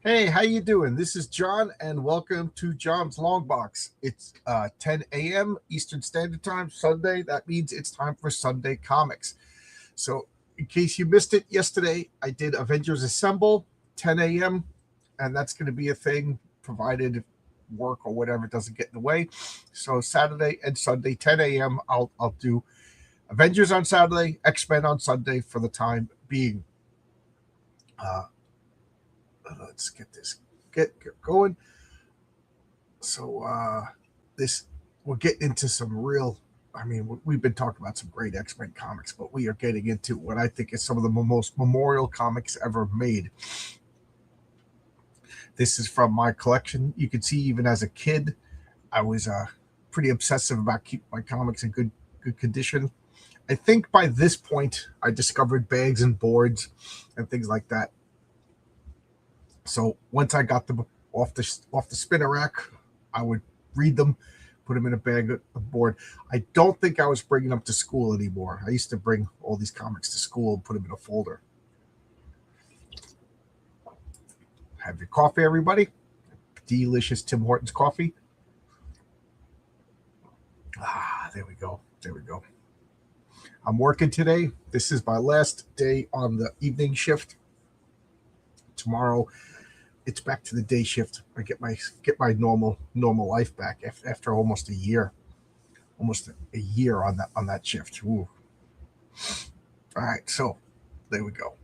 Hey, how you doing? This is John, and welcome to John's Long Box. It's 10 a.m. Eastern Standard Time, Sunday. That means it's time for Sunday Comics. So, in case you missed it yesterday, I did Avengers Assemble, 10 a.m., and that's going to be a thing, provided work or whatever doesn't get in the way. So, Saturday and Sunday, 10 a.m., I'll do Avengers on Saturday, X-Men on Sunday for the time being. Uh, let's get going. So this we're getting into some real. I mean, we've been talking about some great X-Men comics, but we are getting into what I think is some of the most memorial comics ever made. This is from my collection. You can see, even as a kid, I was pretty obsessive about keeping my comics in good condition. I think by this point, I discovered bags and boards and things like that. So once I got them off the spinner rack, I would read them, put them in a bag of board. I don't think I was bringing them to school anymore. I used to bring all these comics to school and put them in a folder. Have your coffee, everybody. Delicious Tim Hortons coffee. There we go. There we go. I'm working today. This is my last day on the evening shift. Tomorrow, it's back to the day shift. I get my normal life back after almost a year on that shift. Ooh. All right, so there we go.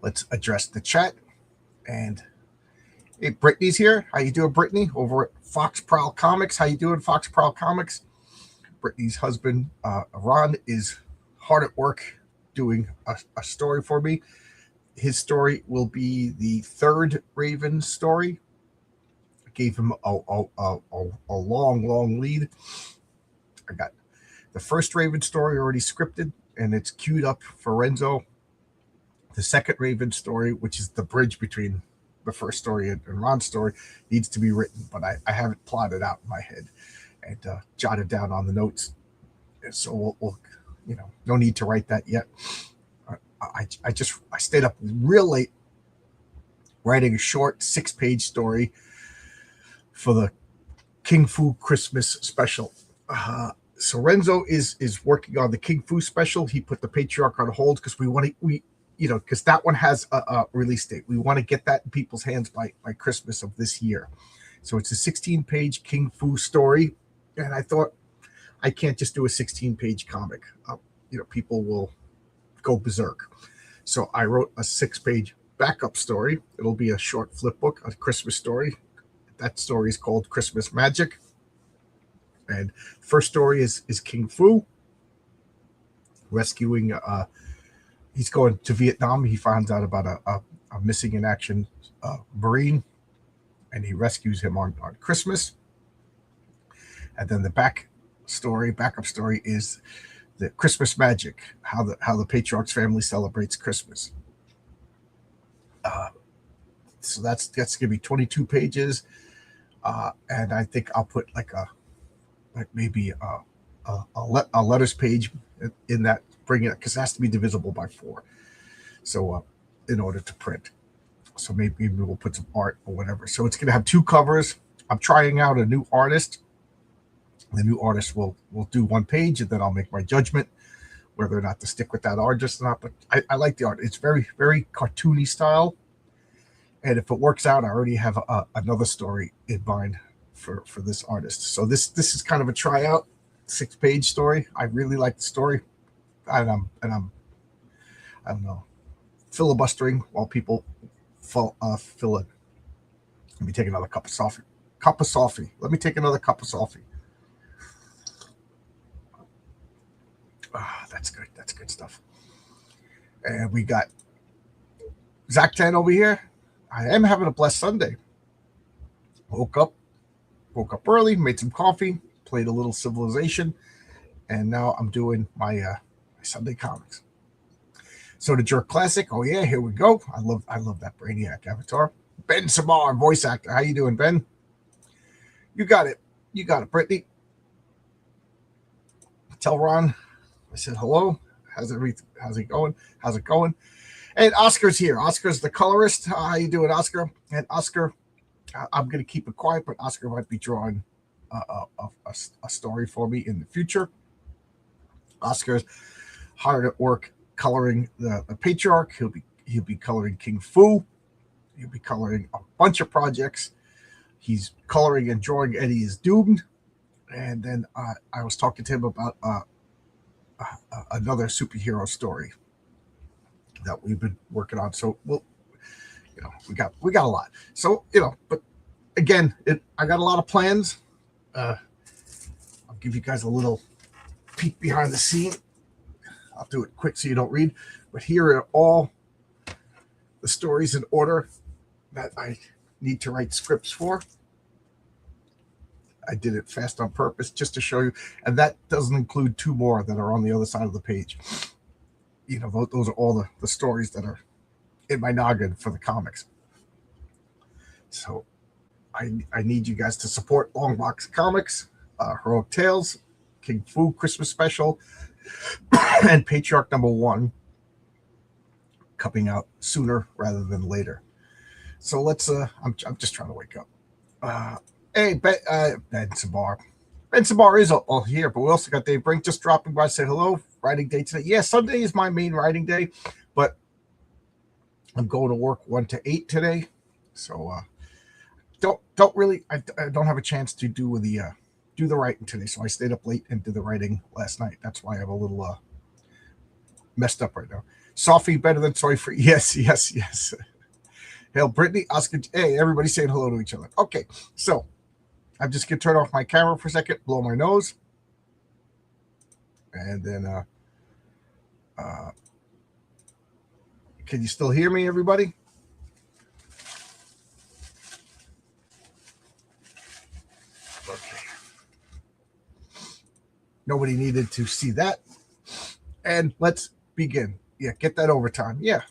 Let's address the chat. And hey, Brittany's here. How you doing, Brittany? Over at Fox Prowl Comics. How you doing, Fox Prowl Comics? Brittany's husband, Ron, is hard at work doing a story for me. His story will be the third Raven story. I gave him a long lead. I got the first Raven story already scripted, and it's queued up for Renzo. The second Raven story, which is the bridge between the first story and Ron's story, needs to be written, but I have it plotted out in my head and jotted down on the notes. And so we'll no need to write that yet. I stayed up real late writing a short 6-page story for the King Fu Christmas special. So Renzo is working on the King Fu special. He put the Patriarch on hold because because that one has a release date. We want to get that in people's hands by Christmas of this year. So it's a 16-page King Fu story, and I thought I can't just do a 16-page comic. People will go berserk. So I wrote a 6-page backup story. It'll be a short flip book, a Christmas story. That story is called Christmas Magic. And first story is King Fu rescuing. He's going to Vietnam. He finds out about a missing in action Marine, and he rescues him on Christmas. And then the backup story is the Christmas Magic, how the Patriarch's family celebrates Christmas. So that's gonna be 22 pages, and I think I'll put maybe a letters page in that, bring it, because it has to be divisible by 4. So in order to print, so maybe we'll put some art or whatever. So it's gonna have 2 covers. I'm trying out a new artist. The new artist will do 1 page, and then I'll make my judgment whether or not to stick with that artist or not. But I like the art. It's very, very cartoony style. And if it works out, I already have another story in mind for this artist. So this is kind of a tryout 6-page story. I really like the story. And I'm I don't know, filibustering while people fill in. Let me take another cup of coffee. Let me take another cup of coffee. That's good. That's good stuff. And we got Zach Tan over here. I am having a blessed Sunday. Woke up early, made some coffee, played a little Civilization, and now I'm doing my Sunday comics. So the Jerk Classic. Oh yeah, here we go. I love that Brainiac avatar. Ben Samar, voice actor. How you doing, Ben? You got it, Brittany. Tell Ron I said hello. How's it going? And Oscar's here. Oscar's the colorist. How you doing, Oscar? And Oscar, I'm going to keep it quiet, but Oscar might be drawing a story for me in the future. Oscar's hard at work coloring the Patriarch. He'll be coloring King Fu. He'll be coloring a bunch of projects. He's coloring and drawing Eddie is Doomed. And then I was talking to him about another superhero story that we've been working on. So we got a lot. So but again, I got a lot of plans. I'll give you guys a little peek behind the scene. I'll do it quick so you don't read. But here are all the stories in order that I need to write scripts for. I did it fast on purpose just to show you. And that doesn't include 2 more that are on the other side of the page. Those are all the stories that are in my noggin for the comics. So I need you guys to support Longbox Comics, Heroic Tales, King Fu Christmas Special, and Patriarch #1 coming out sooner rather than later. So let's I'm just trying to wake up. Hey, Ben Sabar. Ben Sabar is all here, but we also got Dave Brink just dropping by to say hello. Writing day today. Yeah, Sunday is my main writing day, but I'm going to work 1 to 8 today. So don't really I don't have a chance to do the writing today. So I stayed up late and did the writing last night. That's why I'm a little messed up right now. Sophie better than soy free. Yes. Hail, Brittany, Oscar. Hey, everybody saying hello to each other. Okay, so I'm just going to turn off my camera for a second, blow my nose. And then, can you still hear me, everybody? Okay. Nobody needed to see that. And let's begin. Yeah, get that overtime. Yeah.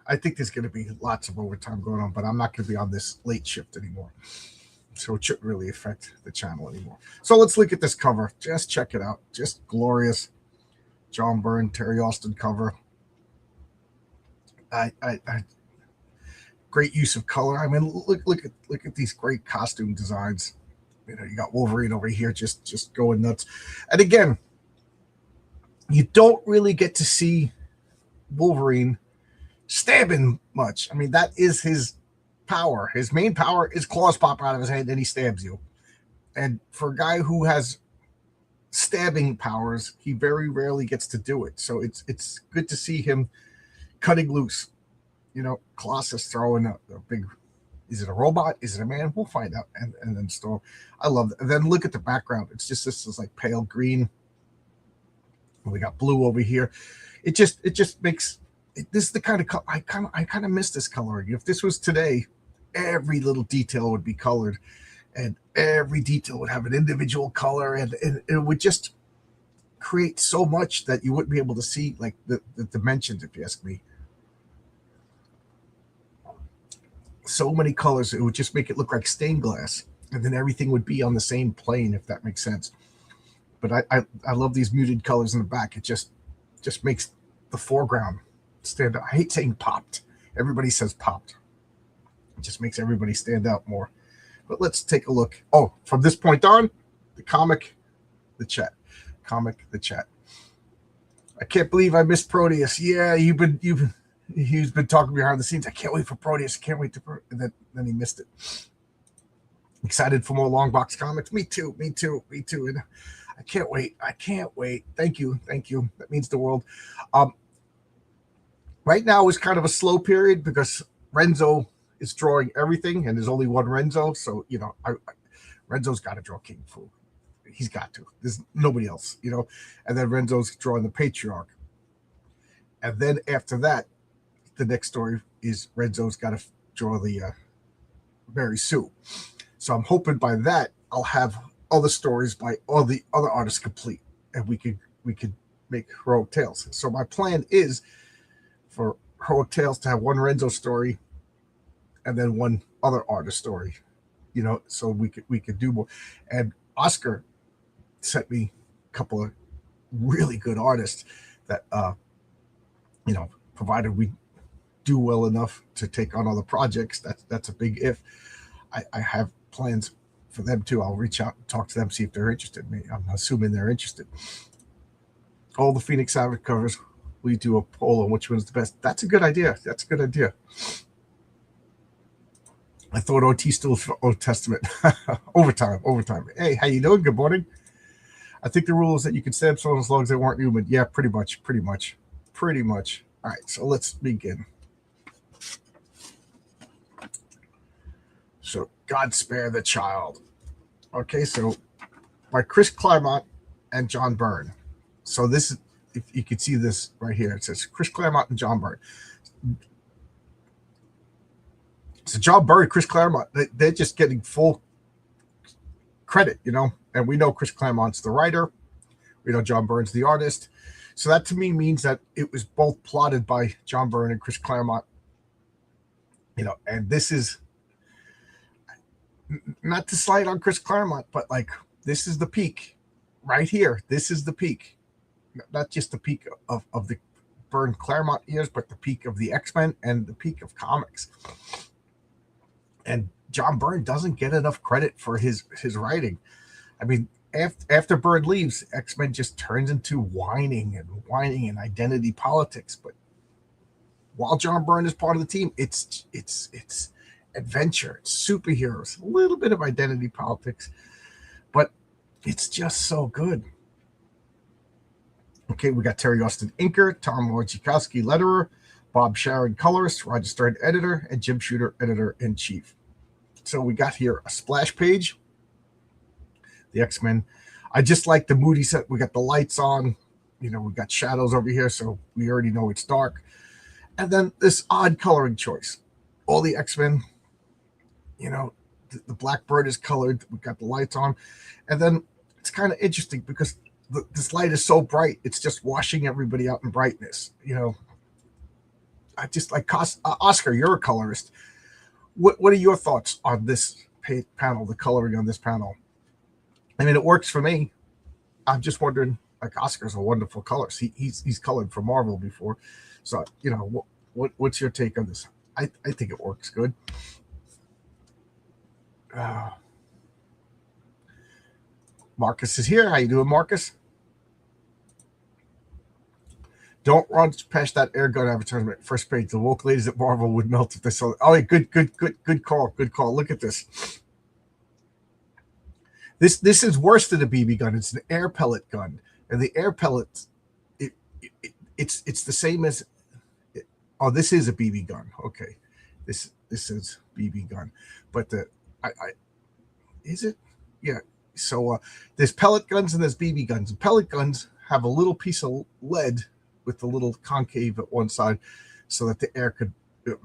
I think there's going to be lots of overtime going on, but I'm not going to be on this late shift anymore. So it shouldn't really affect the channel anymore. So let's look at this cover. Just check it out. Just glorious. John Byrne, Terry Austin cover. I great use of color. I mean, look at these great costume designs. You got Wolverine over here just going nuts. And again, you don't really get to see Wolverine stabbing much. I mean, that is his power. His main power is claws pop out of his hand and he stabs you. And for a guy who has stabbing powers, he very rarely gets to do it. So it's good to see him cutting loose. Colossus throwing a big. Is it a robot? Is it a man? We'll find out. And then Storm. I love that. And then look at the background. It's just this is like pale green. We got blue over here. It just makes. This is the kind of I kind of miss this coloring. If this was today, every little detail would be colored, and every detail would have an individual color, and it would just create so much that you wouldn't be able to see like the dimensions. If you ask me, so many colors, it would just make it look like stained glass, and then everything would be on the same plane, if that makes sense. But I love these muted colors in the back. It just makes the foreground stand out. I hate saying popped. Everybody says popped. It just makes everybody stand out more. But let's take a look. Oh, from this point on, the comic, the chat. Comic, the chat. I can't believe I missed Proteus. Yeah, he's been talking behind the scenes. I can't wait for Proteus. I can't wait to. And then he missed it. Excited for more Longbox comics. Me too. And I can't wait. Thank you. That means the world. Right now is kind of a slow period because Renzo is drawing everything, and there's only one Renzo. So Renzo's got to draw King Fu. He's got to. There's nobody else, And then Renzo's drawing the Patriarch, and then after that, the next story is Renzo's got to draw the Mary Sue. So I'm hoping by that I'll have other stories by all the other artists complete, and we could make Heroic Tales. So my plan is for Heroic Tales to have one Renzo story and then one other artist story, so we could do more. And Oscar sent me a couple of really good artists that provided we do well enough to take on other projects. That's a big if. I have plans for them too. I'll reach out and talk to them, see if they're interested. I'm assuming they're interested. All the Phoenix Savage covers, we do a poll on which one's the best. That's a good idea. I thought OT still for Old Testament. Overtime. Hey, how you doing? Good morning. I think the rule is that you can stab someone as long as they weren't human. Yeah, pretty much. All right, so let's begin. So, God Spare the Child. Okay, so by Chris Claremont and John Byrne. So this is, if you can see this right here, it says Chris Claremont and John Byrne. So John Byrne, Chris Claremont, they're just getting full credit, and we know Chris Claremont's the writer. We know John Byrne's the artist. So that to me means that it was both plotted by John Byrne and Chris Claremont, and this is not to slide on Chris Claremont, but like, this is the peak right here. This is the peak, not just the peak of the Byrne Claremont years, but the peak of the X-Men and the peak of comics. And John Byrne doesn't get enough credit for his writing. I mean, after Byrne leaves, X-Men just turns into whining and identity politics. But while John Byrne is part of the team, it's adventure, it's superheroes, a little bit of identity politics, but it's just so good. Okay, we got Terry Austin inker, Tom Wojciechowski letterer, Bob Sharon colorist, Roger Stern editor, and Jim Shooter editor-in-chief. So we got here a splash page, the X-Men. I just like the moody set. We got the lights on, we got shadows over here, so we already know it's dark. And then this odd coloring choice. All the X-Men, the Blackbird is colored. We got the lights on. And then it's kind of interesting because this light is so bright, it's just washing everybody out in brightness. I just like Oscar, you're a colorist. What are your thoughts on this panel, the coloring on this panel? I mean, it works for me. I'm just wondering, like, Oscar's a wonderful colorist. He's colored for Marvel before. So, what's your take on this? I think it works good. Marcus is here. How you doing, Marcus? Don't run past that air gun advertisement. First page. The woke ladies at Marvel would melt if they saw it. Oh, yeah, good call. Look at this. This is worse than a BB gun. It's an air pellet gun, and the air pellets, it's the same as. Oh, this is a BB gun. Okay, this is BB gun, but is it? Yeah. So there's pellet guns and there's BB guns. And pellet guns have a little piece of lead with the little concave at one side so that the air could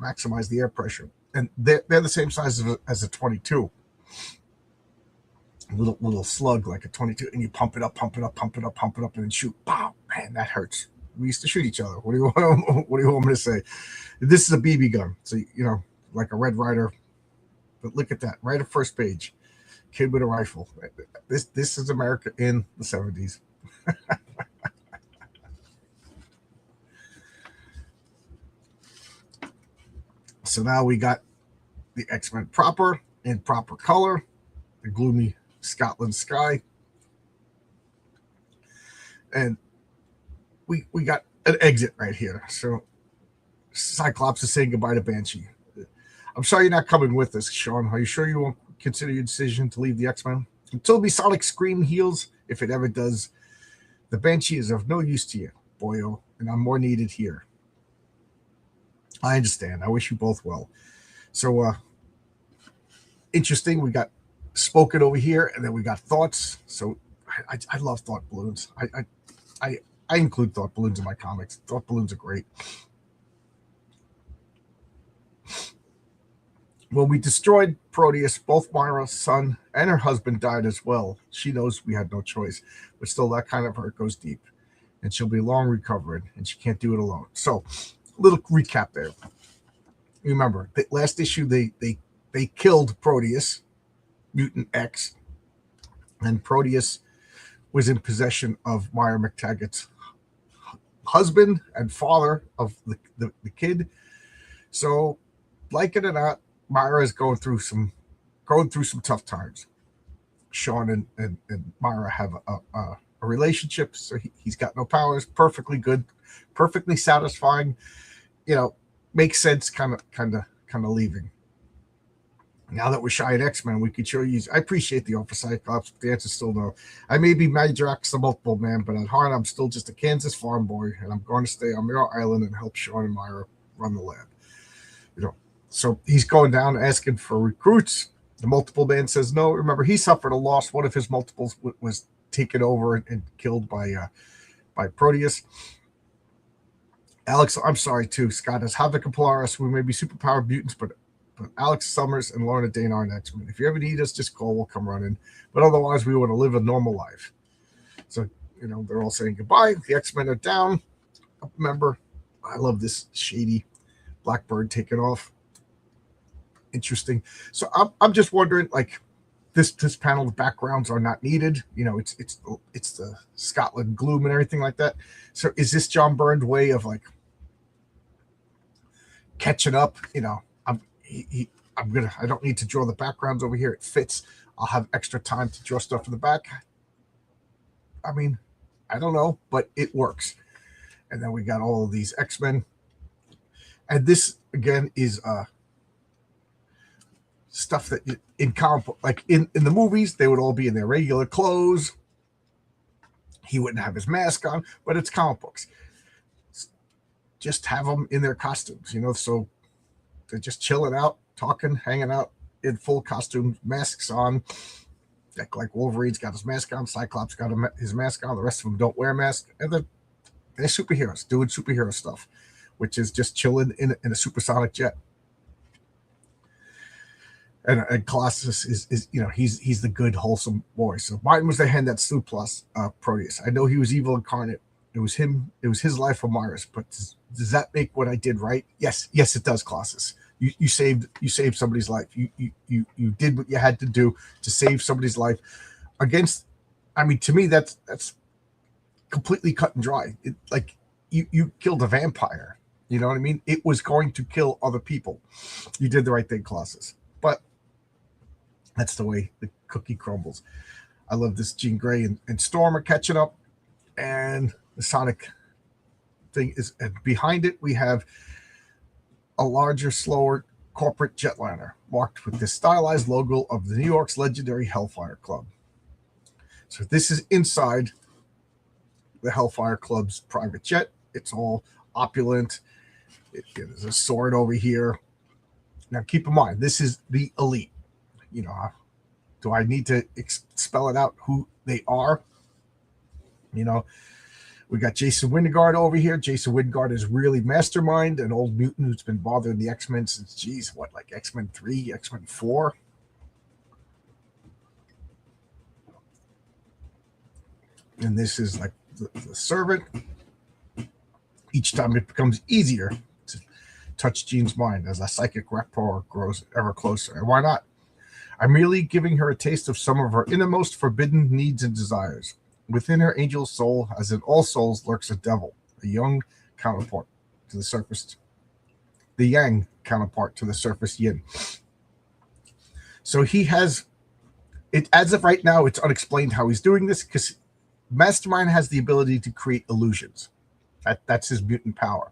maximize the air pressure. And they're the same size as a 22. A little slug like a 22, and you pump it up, and then shoot. Wow, man, that hurts. We used to shoot each other. What do you want me to say? This is a BB gun. So, like a Red Ryder. But look at that, right at first page. Kid with a rifle. This is America in the 70s. So now we got the X-Men proper in proper color, the gloomy Scotland sky. And we got an exit right here. So Cyclops is saying goodbye to Banshee. I'm sorry you're not coming with us, Sean. Are you sure you won't consider your decision to leave the X-Men? Until Sonic Scream heals, if it ever does, the Banshee is of no use to you, boyo, and I'm more needed here. I understand. I wish you both well. So, interesting. We got spoken over here, and then we got thoughts. So, I love thought balloons. I include thought balloons in my comics. Thought balloons are great. When we destroyed Proteus, both Myra's son and her husband died as well. She knows we had no choice, but still, that kind of hurt goes deep, and she'll be long recovered, and she can't do it alone. So, little recap there. Remember, the last issue they killed Proteus, Mutant X, and Proteus was in possession of Myra McTaggart's husband and father of the kid. So, like it or not, Myra is going through some tough times. Sean and Myra have a relationship, so he's got no powers. Perfectly good, perfectly satisfying. Makes sense. Kind of leaving. Now that we're shy at X-Men, we could show you. I appreciate the offer, Cyclops, but the answer is still no. I may be Madrox the Multiple Man, but at heart, I'm still just a Kansas farm boy, and I'm going to stay on Mirror Island and help Sean and Myra run the lab. So he's going down asking for recruits. The Multiple Man says no. Remember, he suffered a loss. One of his multiples was taken over and killed by Proteus. Alex, I'm sorry too. Scott has Havoc and Polaris. We may be superpowered mutants, but Alex Summers and Lorna Dane are X-Men. If you ever need us, just call. We'll come running. But otherwise, we want to live a normal life. So, they're all saying goodbye. The X-Men are down. Remember, I love this shady Blackbird taking off. Interesting. So I'm just wondering, like, this panel, the backgrounds are not needed. It's the Scotland gloom and everything like that. So is this John Byrne's way of like catching up? I don't need to draw the backgrounds over here. It fits. I'll have extra time to draw stuff in the back. I mean, I don't know, but it works. And then we got all of these X-Men. And this, again, is stuff that in comic book, like in the movies, they would all be in their regular clothes. He wouldn't have his mask on, but it's comic books. Just have them in their costumes, so they're just chilling out, talking, hanging out in full costume, masks on. Like Wolverine's got his mask on, Cyclops got his mask on, the rest of them don't wear masks, and they're superheroes doing superhero stuff, which is just chilling in a supersonic jet. And Colossus is he's the good, wholesome boy. So Martin was the hand that slew plus Proteus. I know he was evil incarnate. It was him. It was his life for Mars. But does that make what I did right? Yes, it does, Colossus. You saved somebody's life. You did what you had to do to save somebody's life. To me, that's completely cut and dry. You killed a vampire. You know what I mean? It was going to kill other people. You did the right thing, Colossus. But that's the way the cookie crumbles. I love this. Jean Grey and Storm are catching up, and the Sonic thing is, and behind it we have a larger, slower corporate jetliner marked with the stylized logo of the New York's legendary Hellfire Club. So this is inside the Hellfire Club's private jet. It's all opulent. There's a sword over here. Now, keep in mind, this is the elite. Do I need to spell it out who they are? We got Jason Wyngarde over here. Jason Wyngarde is really Mastermind, an old mutant who's been bothering the X-Men since, X-Men 3, X-Men 4? And this is like the servant. Each time it becomes easier to touch Jean's mind as a psychic rapport grows ever closer. And why not? I'm merely giving her a taste of some of her innermost forbidden needs and desires. Within her angel soul, as in all souls, lurks a devil, a young counterpart to the surface, the yang counterpart to the surface yin. So he has it, as of right now, it's unexplained how he's doing this, because Mastermind has the ability to create illusions. That's his mutant power.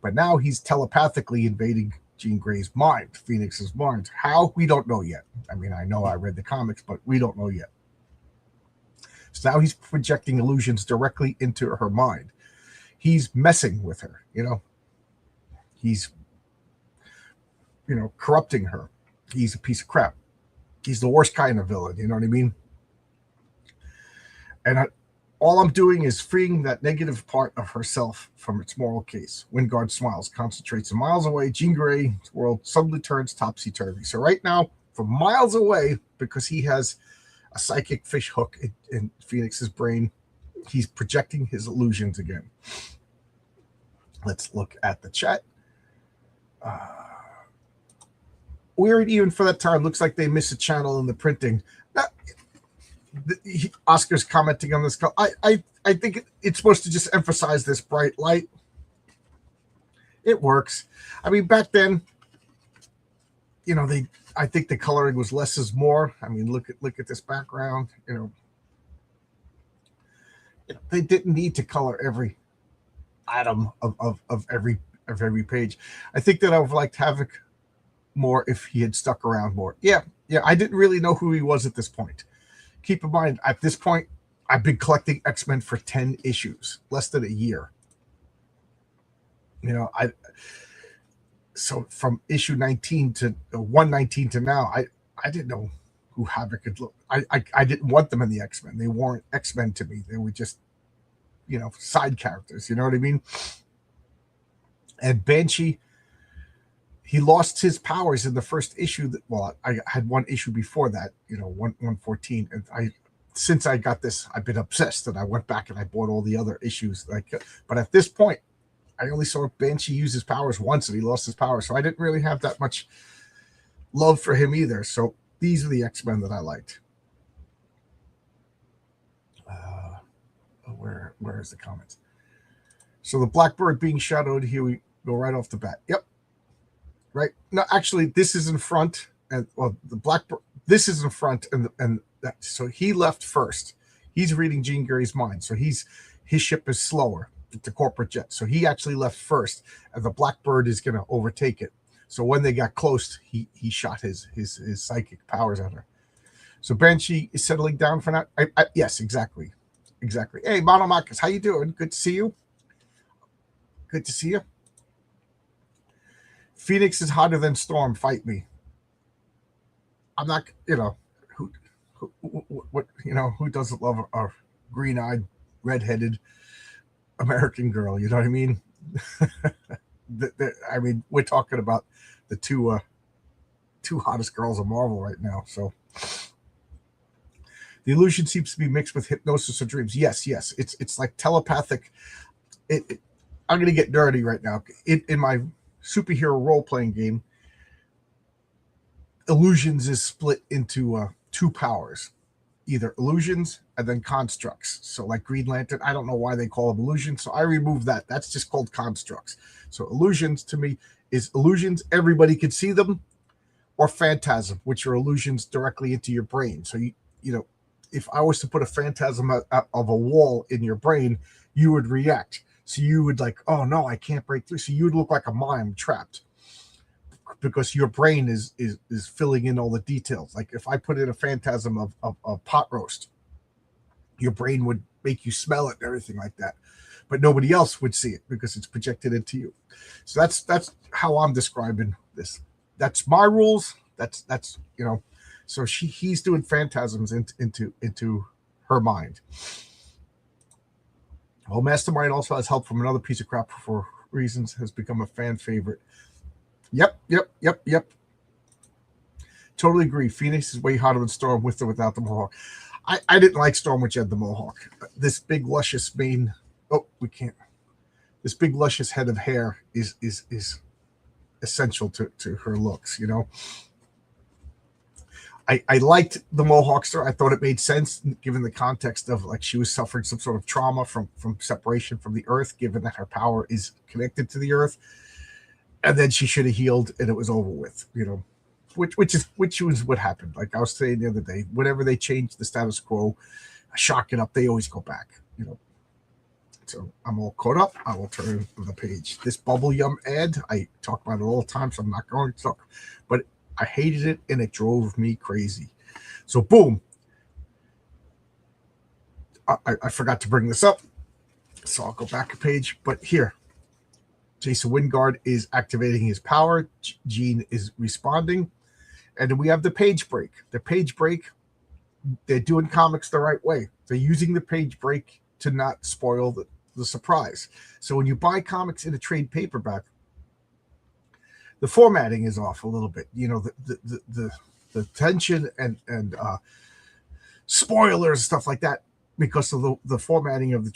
But now he's telepathically invading Jean Grey's mind, Phoenix's mind. How? We don't know yet. I mean, I know I read the comics, but we don't know yet. So now he's projecting illusions directly into her mind. He's messing with her, He's, corrupting her. He's a piece of crap. He's the worst kind of villain, you know what I mean? And all I'm doing is freeing that negative part of herself from its moral case. Wyngarde smiles, concentrates, and miles away, Jean Grey's world suddenly turns topsy-turvy. So right now, from miles away, because he has a psychic fish hook in Phoenix's brain, he's projecting his illusions again. Let's look at the chat. Weird, even for that time. Looks like they missed a channel in the printing. Oscar's commenting on this. I think it's supposed to just emphasize this bright light. It works. I mean, back then, I think the coloring was less is more. I mean, look at this background. They didn't need to color every atom of every page. I think that I would have liked Havoc more if he had stuck around more. Yeah. I didn't really know who he was at this point. Keep in mind, at this point, I've been collecting X-Men for 10 issues, less than a year. So from issue 19 to 119 to now, I didn't know who Havoc could look. I didn't want them in the X-Men. They weren't X-Men to me. They were just, side characters. You know what I mean? And Banshee, he lost his powers in the first issue. I had one issue before that, 114. And since I got this, I've been obsessed, and I went back and I bought all the other issues. But at this point, I only saw Banshee use his powers once, and he lost his powers. So I didn't really have that much love for him either. So these are the X-Men that I liked. Where is the comments? So the Blackbird being shadowed, here we go right off the bat. Yep. Right. No, actually, this is in front, and the Blackbird. This is in front, and that. So he left first. He's reading Jean Grey's mind. So his ship is slower. It's a corporate jet. So he actually left first, and the Blackbird is going to overtake it. So when they got close, he shot his psychic powers at her. So Banshee is settling down for now. Yes, exactly. Hey, Monomakis, how you doing? Good to see you. Good to see you. Phoenix is hotter than Storm. Fight me. I'm not, who doesn't love a green-eyed, red-headed American girl? You know what I mean? I mean, we're talking about the two hottest girls of Marvel right now. So the illusion seems to be mixed with hypnosis or dreams. Yes. It's like telepathic. I'm going to get nerdy right now. In my superhero role-playing game, illusions is split into two powers, either illusions and then constructs. So like Green Lantern, I don't know why they call them illusions, so I removed that. That's just called constructs. So illusions to me is illusions, everybody can see them, or phantasm, which are illusions directly into your brain. So if I was to put a phantasm of a wall in your brain, you would react. So you would like, oh no, I can't break through. So you would look like a mime trapped, because your brain is filling in all the details. Like if I put in a phantasm of pot roast, your brain would make you smell it and everything like that, but nobody else would see it because it's projected into you. So that's how I'm describing this. That's my rules. That's So he's doing phantasms into her mind. Well, Mastermind also has help from another piece of crap for reasons, has become a fan favorite. Yep. Totally agree. Phoenix is way hotter than Storm with or without the mohawk. I didn't like Storm when she had the mohawk. This big luscious mane. Oh, we can't. This big luscious head of hair is essential to her looks. I liked the Mohawkster. I thought it made sense given the context of like she was suffering some sort of trauma from separation from the Earth, given that her power is connected to the Earth. And then she should have healed and it was over with, which was what happened. Like I was saying the other day, whenever they change the status quo, shock it up, they always go back, So I'm all caught up. I will turn the page. This Bubble Yum ad, I talk about it all the time, so I'm not going to talk, but I hated it, and it drove me crazy. So, boom. I forgot to bring this up, so I'll go back a page. But here, Jason Wingard is activating his power. Jean is responding. And then we have the page break. The page break, they're doing comics the right way. They're using the page break to not spoil the surprise. So when you buy comics in a trade paperback, the formatting is off a little bit. The tension and spoilers, stuff like that, because of the formatting of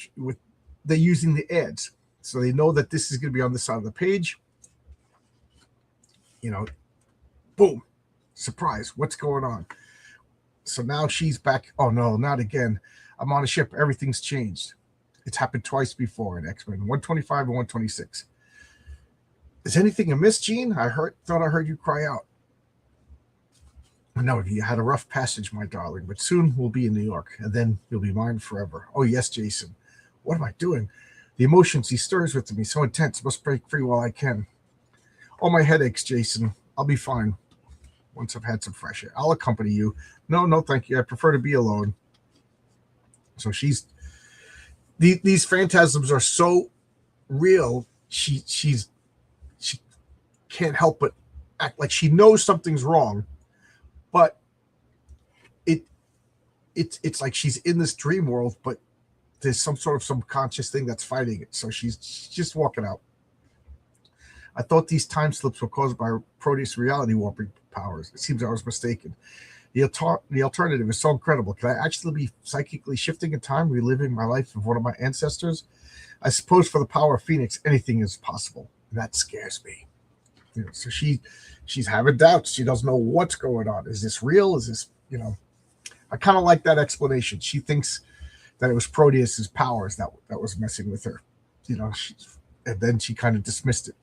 they're using the ads. So they know that this is going to be on the side of the page. Boom, surprise, what's going on? So now she's back. Oh no, not again. I'm on a ship. Everything's changed. It's happened twice before in X-Men 125 and 126. Is anything amiss, Jean? Thought I heard you cry out. No, you had a rough passage, my darling, but soon we'll be in New York, and then you'll be mine forever. Oh, yes, Jason. What am I doing? The emotions he stirs within me, so intense, must break free while I can. Oh, my head aches, Jason. I'll be fine once I've had some fresh air. I'll accompany you. No, thank you. I prefer to be alone. So these phantasms are so real. She can't help but act like she knows something's wrong, but it's like she's in this dream world, but there's some sort of subconscious thing that's fighting it. So she's just walking out. I thought these time slips were caused by Proteus reality warping powers. It seems I was mistaken. The alternative is so incredible. Can I actually be psychically shifting in time, reliving my life of one of my ancestors? I suppose for the power of Phoenix, anything is possible. And that scares me. So she's having doubts. She doesn't know what's going on. Is this real? Is this, I kind of like that explanation. She thinks that it was Proteus's powers that was messing with her. And then she kind of dismissed it.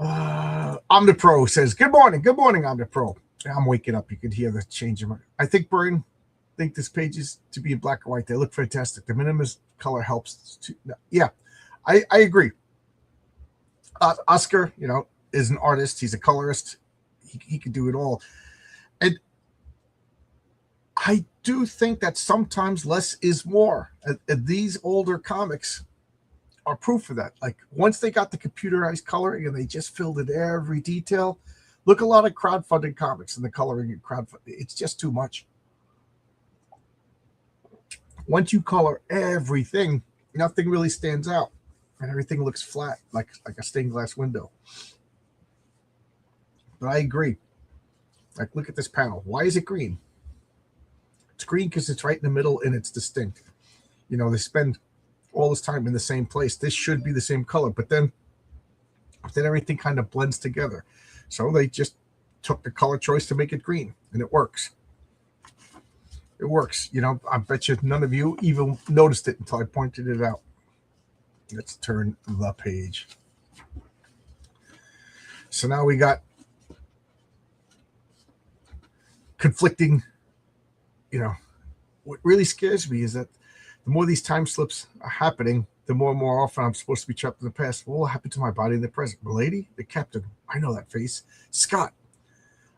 Omnipro says, Good morning, Omnipro. I'm waking up. You can hear the change in my. I think this page is to be in black and white. They look fantastic. The minimalist color helps. Yeah, I agree. Oscar, is an artist. He's a colorist. He can do it all. And I do think that sometimes less is more. And these older comics are proof of that. Like once they got the computerized coloring and they just filled in every detail. Look, a lot of crowdfunded comics and the coloring in crowdfunding. It's just too much. Once you color everything, nothing really stands out. And everything looks flat, like a stained glass window. But I agree. Like, look at this panel. Why is it green? It's green because it's right in the middle and it's distinct. They spend all this time in the same place. This should be the same color, but then everything kind of blends together. So they just took the color choice to make it green, and it works. It works. I bet you none of you even noticed it until I pointed it out. Let's turn the page. So now we got conflicting, what really scares me is that the more these time slips are happening, the more and more often I'm supposed to be trapped in the past. What will happen to my body in the present? Milady? The captain. I know that face. Scott.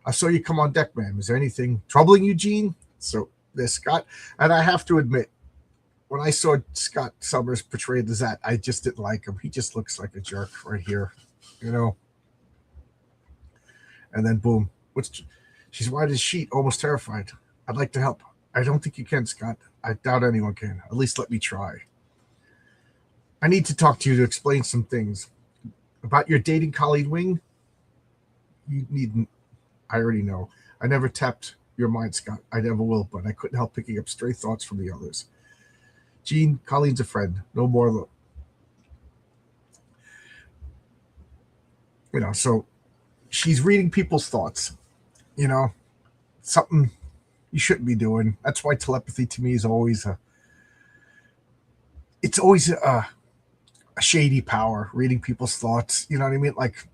I saw you come on deck, ma'am. Is there anything troubling you, Jean? So there's Scott. And I have to admit, when I saw Scott Summers portrayed as that, I just didn't like him. He just looks like a jerk right here, And then boom. She's white as sheet, almost terrified. I'd like to help. I don't think you can, Scott. I doubt anyone can. At least let me try. I need to talk to you to explain some things. About your dating Colleen Wing? You needn't. I already know. I never tapped your mind, Scott. I never will, but I couldn't help picking up stray thoughts from the others. Jean, Colleen's a friend. No more. So she's reading people's thoughts. Something you shouldn't be doing. That's why telepathy to me is always a shady power, reading people's thoughts. You know what I mean? Like,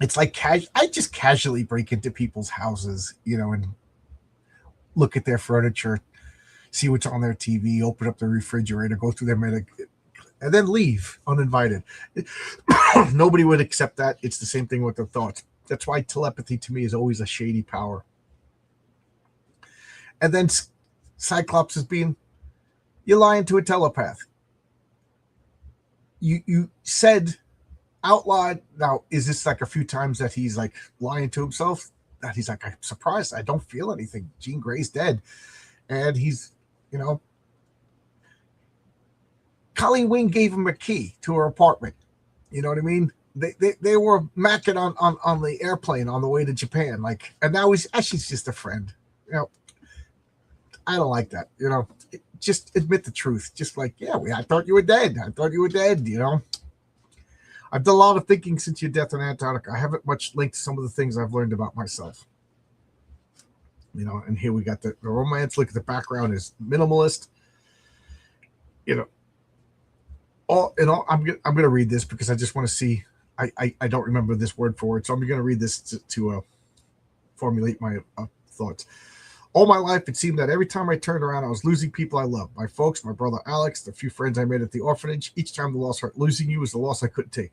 it's like I just casually break into people's houses, and look at their furniture, see what's on their TV, open up the refrigerator, go through their and then leave uninvited. Nobody would accept that. It's the same thing with their thoughts. That's why telepathy to me is always a shady power. And then Cyclops is being, you're lying to a telepath. You said out loud. Now, is this like a few times that he's like lying to himself? That he's like, I'm surprised. I don't feel anything. Jean Grey's dead. And he's, Colleen Wing gave him a key to her apartment. You know what I mean? They were macking on the airplane on the way to Japan. Like, and now she's just a friend. I don't like that. Just admit the truth. Just like, I thought you were dead. I've done a lot of thinking since your death in Antarctica. I haven't much linked to some of the things I've learned about myself. And here we got the romance. Look at the background is minimalist. All in all, I'm gonna read this because I just want to see. I don't remember this word for it, so I'm gonna read this to formulate my thoughts. All my life, it seemed that every time I turned around, I was losing people I loved. My folks, my brother Alex, the few friends I made at the orphanage. Each time the loss hurt. Losing you was the loss I couldn't take.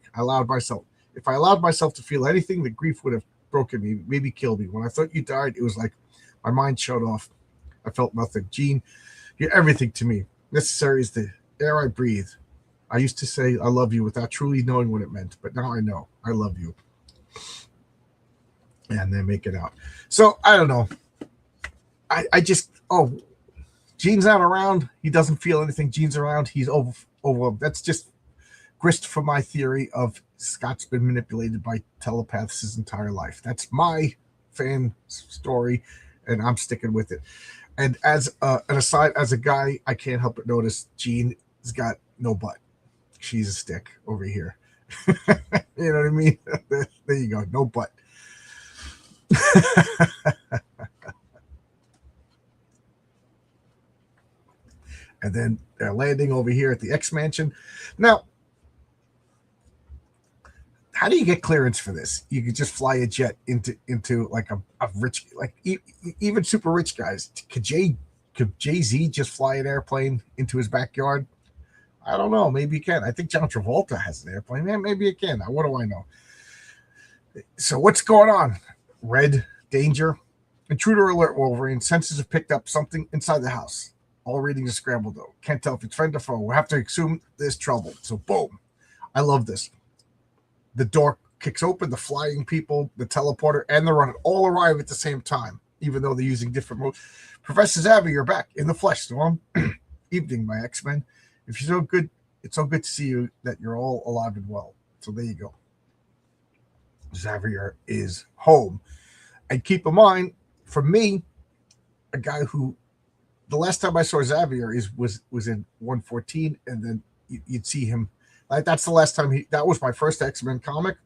If I allowed myself to feel anything, the grief would have broken me, maybe killed me. When I thought you died, it was like my mind shut off. I felt nothing. Gene, you're everything to me. Necessary is the air I breathe. I used to say I love you without truly knowing what it meant, but now I know I love you. And they make it out. So I don't know. I just Gene's not around. He doesn't feel anything. Gene's around. He's over. That's just grist for my theory of Scott's been manipulated by telepaths his entire life. That's my fan story, and I'm sticking with it. And as an aside, as a guy, I can't help but notice Gene has got no butt. She's a stick over here. You know what I mean? There you go. No butt. And then they're landing over here at the X Mansion. Now, how do you get clearance for this? You could just fly a jet into like a rich, like even super rich guys. Could Jay-Z just fly an airplane into his backyard? I don't know. Maybe you can. I think John Travolta has an airplane. Yeah, maybe it can. What do I know? So what's going on? Red danger. Intruder alert, Wolverine. Sensors have picked up something inside the house. All readings are scrambled, though. Can't tell if it's friend or foe. We'll have to assume there's trouble. So, boom. I love this. The door kicks open. The flying people, the teleporter, and the runner all arrive at the same time, even though they're using different modes. Professor Xavier, you're back in the flesh, Storm. Evening, my X-Men. If you're so good, it's so good to see you that you're all alive and well. So there you go. Xavier is home. And keep in mind, for me, a guy who the last time I saw Xavier was in 114, and then you'd see him. Like that's the last time that was my first X-Men comic,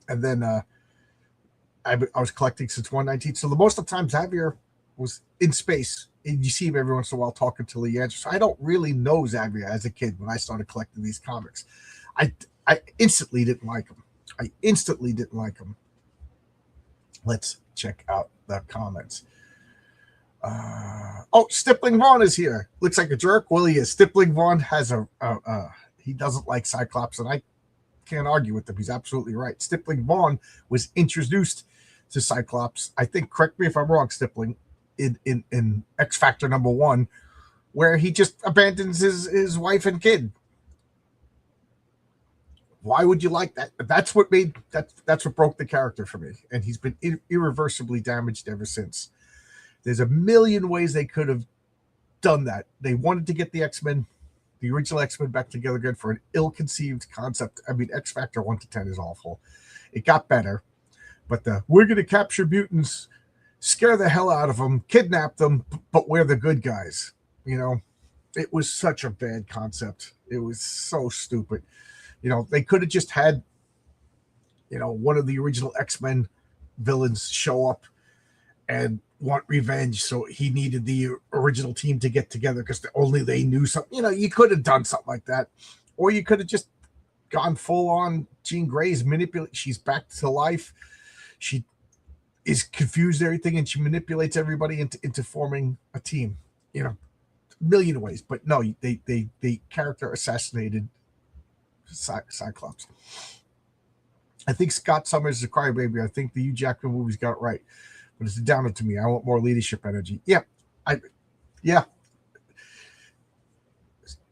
and then I was collecting since 119. So the most of the time Xavier was in space, and you see him every once in a while talking to Lee Andrews. So I don't really know Xavier as a kid when I started collecting these comics. I instantly didn't like him. Let's check out the comments. Stippling Vaughn is here. Looks like a jerk. Well, he is. Stippling Vaughn has he doesn't like Cyclops, and I can't argue with him. He's absolutely right. Stippling Vaughn was introduced to Cyclops. I think, correct me if I'm wrong, Stippling, in X Factor #1, where he just abandons his wife and kid. Why would you like that? That's what broke the character for me, and he's been irreversibly damaged ever since. There's a million ways they could have done that. They wanted to get the X-Men, the original X-Men, back together again for an ill-conceived concept. I mean, X Factor 1 to 10 is awful. It got better, but we're going to capture mutants, scare the hell out of them, kidnap them, but we're the good guys. It was such a bad concept. It was so stupid. They could have just had, one of the original X-Men villains show up and want revenge, so he needed the original team to get together because only they knew something. You could have done something like that, or you could have just gone full on Jean Grey's manipulate. She's back to life. She is confused everything, and she manipulates everybody into forming a team. A million of ways, but no, they character assassinated Cyclops. I think Scott Summers is a crybaby. I think the Hugh Jackman movies got it right. But it's a downer to me. I want more leadership energy. Yeah.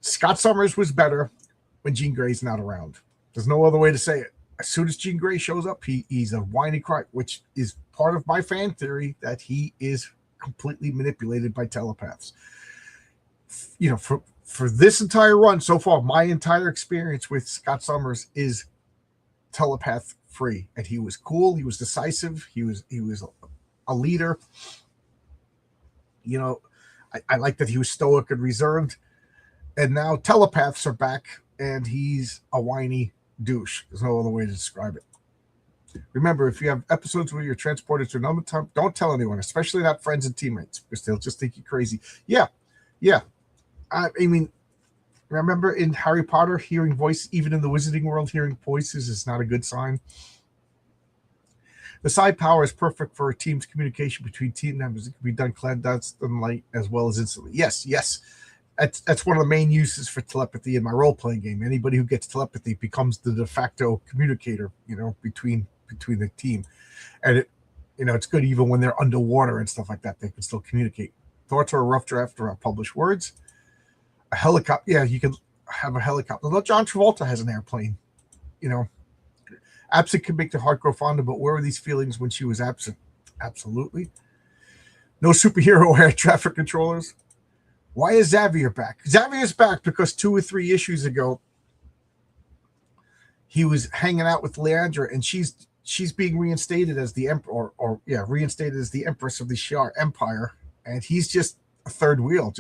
Scott Summers was better when Jean Grey's not around. There's no other way to say it. As soon as Jean Grey shows up, he's a whiny cry, which is part of my fan theory that he is completely manipulated by telepaths. For this entire run so far, my entire experience with Scott Summers is telepath free, and he was cool. He was decisive. He was a leader. I like that he was stoic and reserved. And now telepaths are back, and he's a whiny douche. There's no other way to describe it. Remember, if you have episodes where you're transported to another time, don't tell anyone, especially not friends and teammates, because they'll just think you're crazy. Yeah, yeah. I mean, remember in Harry Potter, hearing voice, even in the wizarding world, hearing voices is not a good sign. The psi power is perfect for a team's communication between team members. It can be done clandestinely as well as instantly. Yes, yes. That's one of the main uses for telepathy in my role-playing game. Anybody who gets telepathy becomes the de facto communicator, between the team. And it's good even when they're underwater and stuff like that. They can still communicate. Thoughts are a rough draft or published words. A helicopter. Yeah, you can have a helicopter. Although John Travolta has an airplane. Absent can make the heart grow fonder, but where were these feelings when she was absent? Absolutely. No superhero air traffic controllers. Why is Xavier back? Xavier's back because 2 or 3 issues ago, he was hanging out with Leandra, and she's being reinstated as the emperor, reinstated as the empress of the Shi'ar Empire, and he's just a third wheel.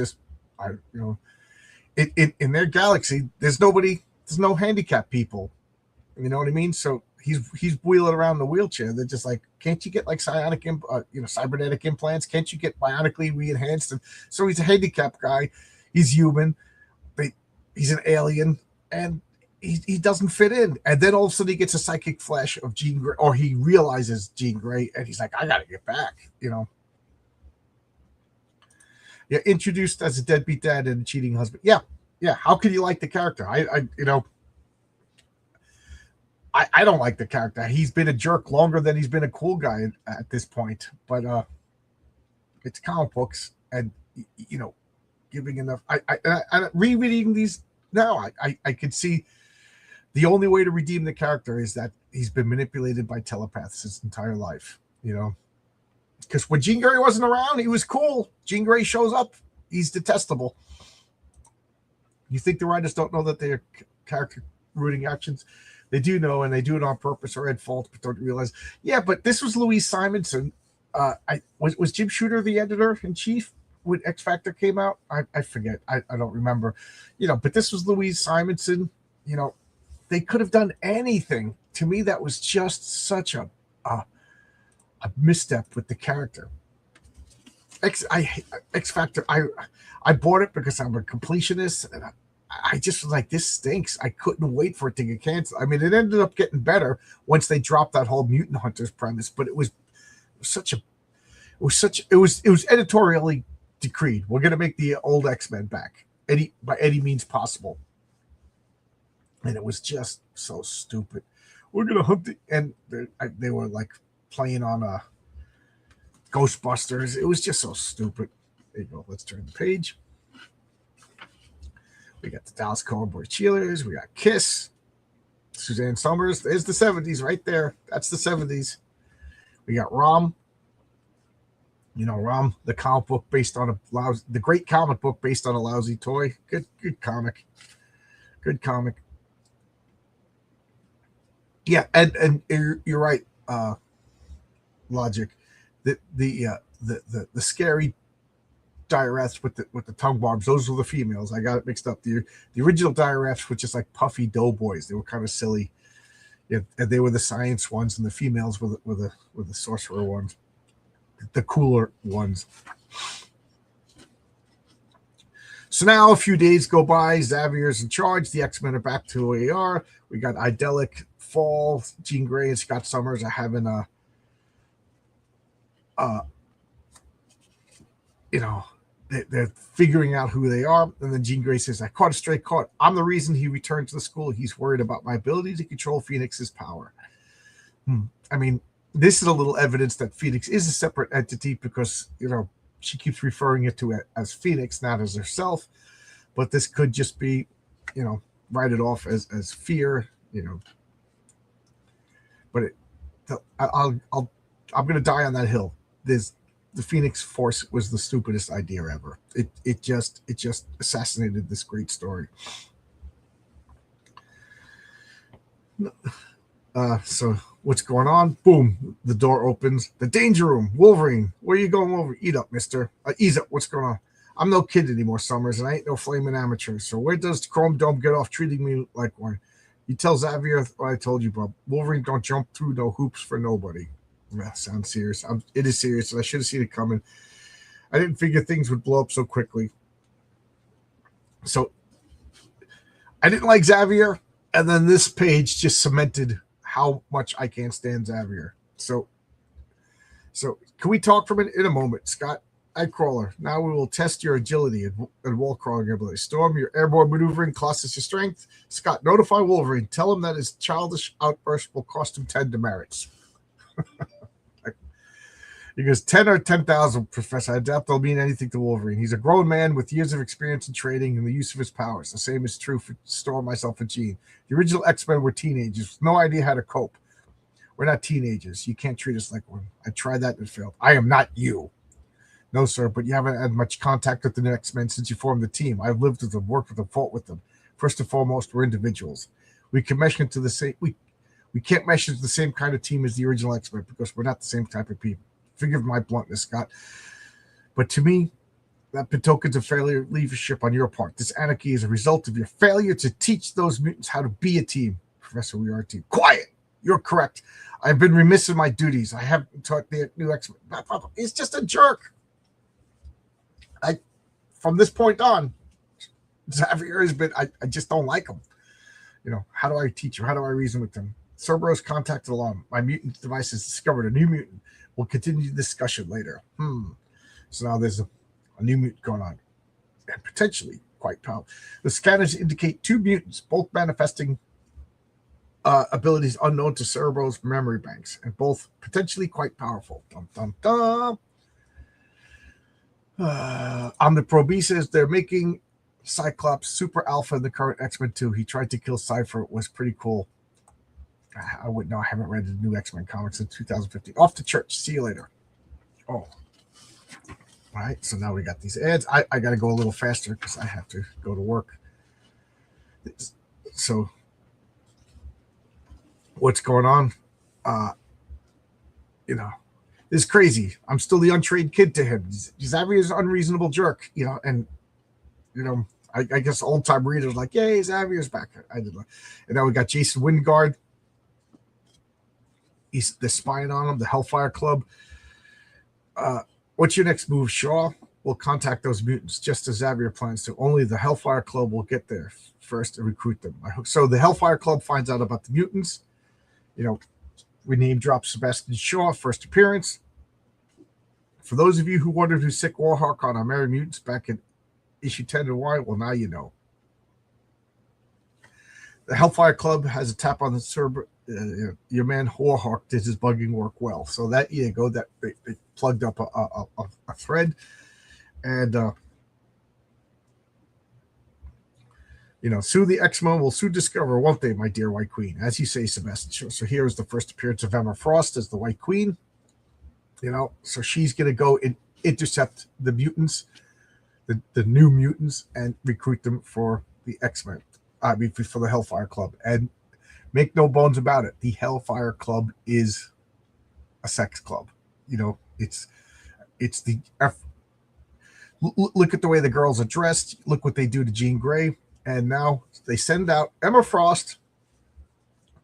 In their galaxy, there's no handicapped people. You know what I mean? So he's wheeling around the wheelchair. They're just like, can't you get like cybernetic implants? Can't you get bionically re-enhanced? And so he's a handicapped guy. He's human, but he's an alien, and he doesn't fit in. And then all of a sudden he gets a psychic flash of Jean Grey, or he realizes Jean Grey, and he's like, I gotta get back. Yeah, introduced as a deadbeat dad and a cheating husband. Yeah. How could you like the character? I don't like the character. He's been a jerk longer than he's been a cool guy at this point. But it's comic books, and giving enough. I rereading these now. I could see the only way to redeem the character is that he's been manipulated by telepaths his entire life. Because when Jean Grey wasn't around, he was cool. Jean Grey shows up, he's detestable. You think the writers don't know that they're character ruining actions? They do know, and they do it on purpose or at fault, but don't realize. Yeah, but this was Louise Simonson. Was Jim Shooter the editor-in-chief when X Factor came out? I forget. I don't remember. But this was Louise Simonson. They could have done anything. To me, that was just such a misstep with the character. X Factor. I bought it because I'm a completionist, and I just was like, this stinks. I couldn't wait for it to get canceled. I mean, it ended up getting better once they dropped that whole Mutant Hunters premise, but it was editorially decreed. We're going to make the old X-Men back by any means possible. And it was just so stupid. We're going to hunt and they were like playing on Ghostbusters. It was just so stupid. There you go. Let's turn the page. We got the Dallas Cowboy Cheerleaders. We got Kiss. Suzanne Summers. There's the 70s right there. That's the 70s. We got Rom. Rom, the comic book based on the great comic book based on a lousy toy. Good comic. Good comic. Yeah, and you're right, Logic. The scary Dire-Wraiths with the tongue barbs, those were the females. I got it mixed up. The original Dire-Wraiths were just like puffy doughboys. They were kind of silly. Yeah, and they were the science ones, and the females were the sorcerer ones, the cooler ones. So now a few days go by. Xavier's in charge. The X-Men are back to AR. We got Idyllic Fall. Jean Grey and Scott Summers are having they're figuring out who they are. And then Jean Grey says, I caught a stray cat. I'm the reason he returned to the school. He's worried about my ability to control Phoenix's power. I mean, this is a little evidence that Phoenix is a separate entity because, she keeps referring it to it as Phoenix, not as herself. But this could just be, write it off as fear, But I'm going to die on that hill. The Phoenix Force was the stupidest idea ever. It just assassinated this great story. So what's going on? Boom! The door opens. The danger room. Wolverine. Where are you going, Wolverine? Eat up, mister. Ease up. What's going on? I'm no kid anymore, Summers, and I ain't no flaming amateur. So where does Chrome Dome get off treating me like one? You tell Xavier what I told you, Bob. Wolverine don't jump through no hoops for nobody. That sounds serious. It is serious, and I should have seen it coming. I didn't figure things would blow up so quickly. So I didn't like Xavier, and then this page just cemented how much I can't stand Xavier. So can we talk for in a moment, Scott? Nightcrawler. Now we will test your agility and wall crawling ability. Storm, your airborne maneuvering costs your strength. Scott, notify Wolverine. Tell him that his childish outburst will cost him 10 demerits. He goes, 10 or 10,000, Professor. I doubt they'll mean anything to Wolverine. He's a grown man with years of experience in training and the use of his powers. The same is true for Storm, myself, and Jean. The original X-Men were teenagers with no idea how to cope. We're not teenagers. You can't treat us like one. I tried that and it failed. I am not you. No, sir, but you haven't had much contact with the X-Men since you formed the team. I've lived with them, worked with them, fought with them. First and foremost, we're individuals. We can mesh into the same. We can't mesh into the same kind of team as the original X-Men because we're not the same type of people. Forgive my bluntness, Scott, but to me, that betokens a failure of leadership on your part. This anarchy is a result of your failure to teach those mutants how to be a team. Professor, we are a team. Quiet. You're correct. I've been remiss in my duties. I haven't taught the new X-Men. He's just a jerk. From this point on, Xavier has been, I just don't like him. How do I teach him? How do I reason with him? Cerberus contacted alarm. My mutant device has discovered a new mutant. We'll continue the discussion later. So now there's a new mutant going on. And potentially quite powerful. The scanners indicate 2 mutants, both manifesting abilities unknown to Cerebro's memory banks, and both potentially quite powerful. Dum, dum, dum. Omniprobe says they're making Cyclops Super Alpha in the current X-Men 2. He tried to kill Cypher. It was pretty cool. I wouldn't know. I haven't read the new X-Men comics in 2015. Off to church. See you later. Oh. All right. So now we got these ads. I got to go a little faster because I have to go to work. So what's going on? It's crazy. I'm still the untrained kid to him. Xavier's an unreasonable jerk, and I guess old time readers like, yay, Xavier's back. I did, and now we got Jason Wingard. They're spying on him. The Hellfire Club. What's your next move, Shaw? We'll contact those mutants just as Xavier plans to. Only the Hellfire Club will get there first and recruit them. So the Hellfire Club finds out about the mutants. We name drop Sebastian Shaw, first appearance. For those of you who wondered who sick Warhawk on our Merry Mutants back in issue 10 and Y, well, now you know. The Hellfire Club has a tap on the server. Your man Warhawk did his bugging work well. So that year ago, that they plugged up a thread. And, soon the X-Men will soon discover, won't they, my dear White Queen? As you say, Sebastian. So here is the first appearance of Emma Frost as the White Queen. So she's going to go and intercept the mutants, the new mutants, and recruit them for the X-Men. For the Hellfire Club. And make no bones about it, the Hellfire Club is a sex club. It's the look at the way the girls are dressed. Look what they do to Jean Grey. And now they send out Emma Frost,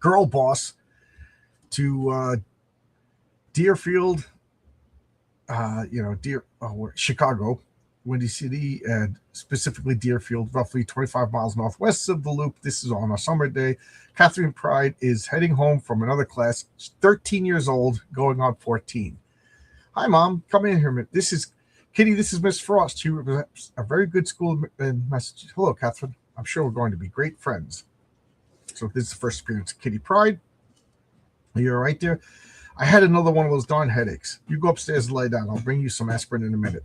girl boss, to Deerfield, Chicago, Windy City, and specifically Deerfield, roughly 25 miles northwest of the Loop. This is on a summer day. Catherine Pride is heading home from another class. She's 13 years old, going on 14. Hi, Mom. Come in here. This is Kitty. This is Miss Frost. She represents a very good school in Massachusetts. Hello, Catherine. I'm sure we're going to be great friends. So this is the first appearance of Kitty Pride. You're right there. I had another one of those darn headaches. You go upstairs and lie down. I'll bring you some aspirin in a minute.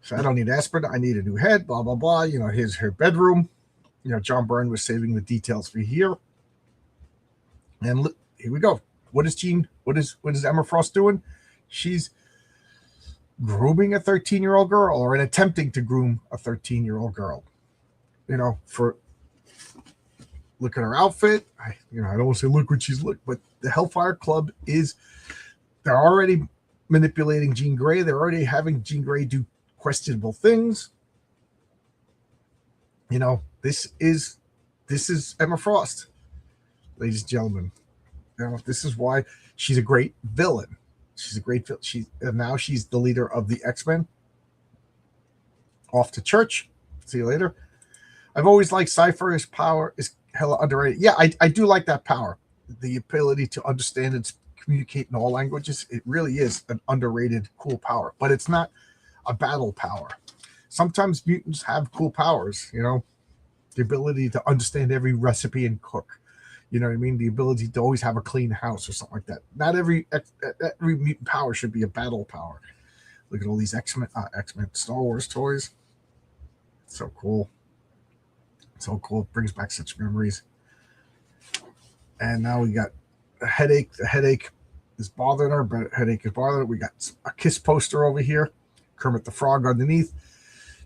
So I don't need aspirin. I need a new head, blah, blah, blah. Here's her bedroom. John Byrne was saving the details for here. And look, here we go. What is Emma Frost doing? She's grooming a 13-year-old girl, or attempting to groom a 13-year-old girl. Look at her outfit. I don't want to say look what she's but the Hellfire Club they're already manipulating Jean Grey. They're already having Jean Grey do questionable things. This is Emma Frost. ladies and gentlemen. This is why she's a great villain. She's a great villain. And now she's the leader of the X-Men. Off to church. See you later. I've always liked Cypher's power is hella underrated. Yeah, I do like that power. The ability to understand and communicate in all languages. It really is an underrated, cool power. But it's not a battle power. Sometimes mutants have cool powers, the ability to understand every recipe and cook. You know what I mean? The ability to always have a clean house or something like that. Not every mutant power should be a battle power. Look at all these X-Men Star Wars toys. So cool. So cool. It brings back such memories. And now we got a headache. The headache is bothering her, but headache is bothering her. We got a Kiss poster over here. Kermit the Frog underneath.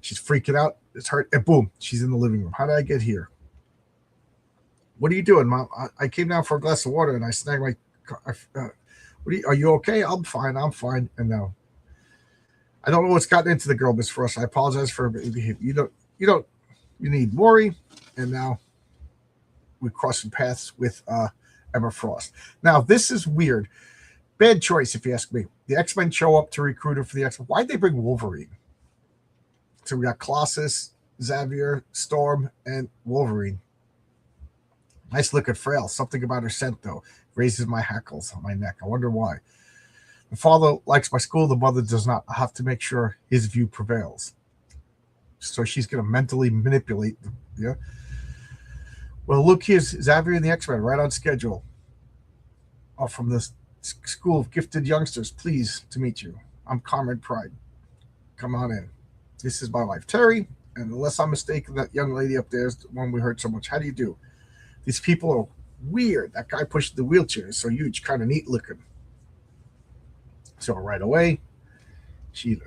She's freaking out. It's hurt. And boom, she's in the living room. How did I get here? What are you doing, Mom? I came down for a glass of water and I snagged my. Are you okay? I'm fine. And now, I don't know what's gotten into the girl, Miss Frost. I apologize for you need Maury, and now we're crossing paths with Emma Frost. Now this is weird, bad choice if you ask me. The X-Men show up to recruit her for the X-Men. Why'd they bring Wolverine? So we got Colossus, Xavier, Storm, and Wolverine. Nice look at Frail. Something about her scent, though, raises my hackles on my neck. I wonder why. The father likes my school. The mother does not. I have to make sure his view prevails. So she's going to mentally manipulate them. Yeah. Well, look, here's Xavier and the X-Men right on schedule. From the School of Gifted Youngsters. Pleased to meet you. I'm Comrade Pride. Come on in. This is my wife, Terry. And unless I'm mistaken, that young lady up there is the one we heard so much. How do you do? These people are weird. That guy pushed the wheelchair is so huge, kind of neat looking. So right away, she's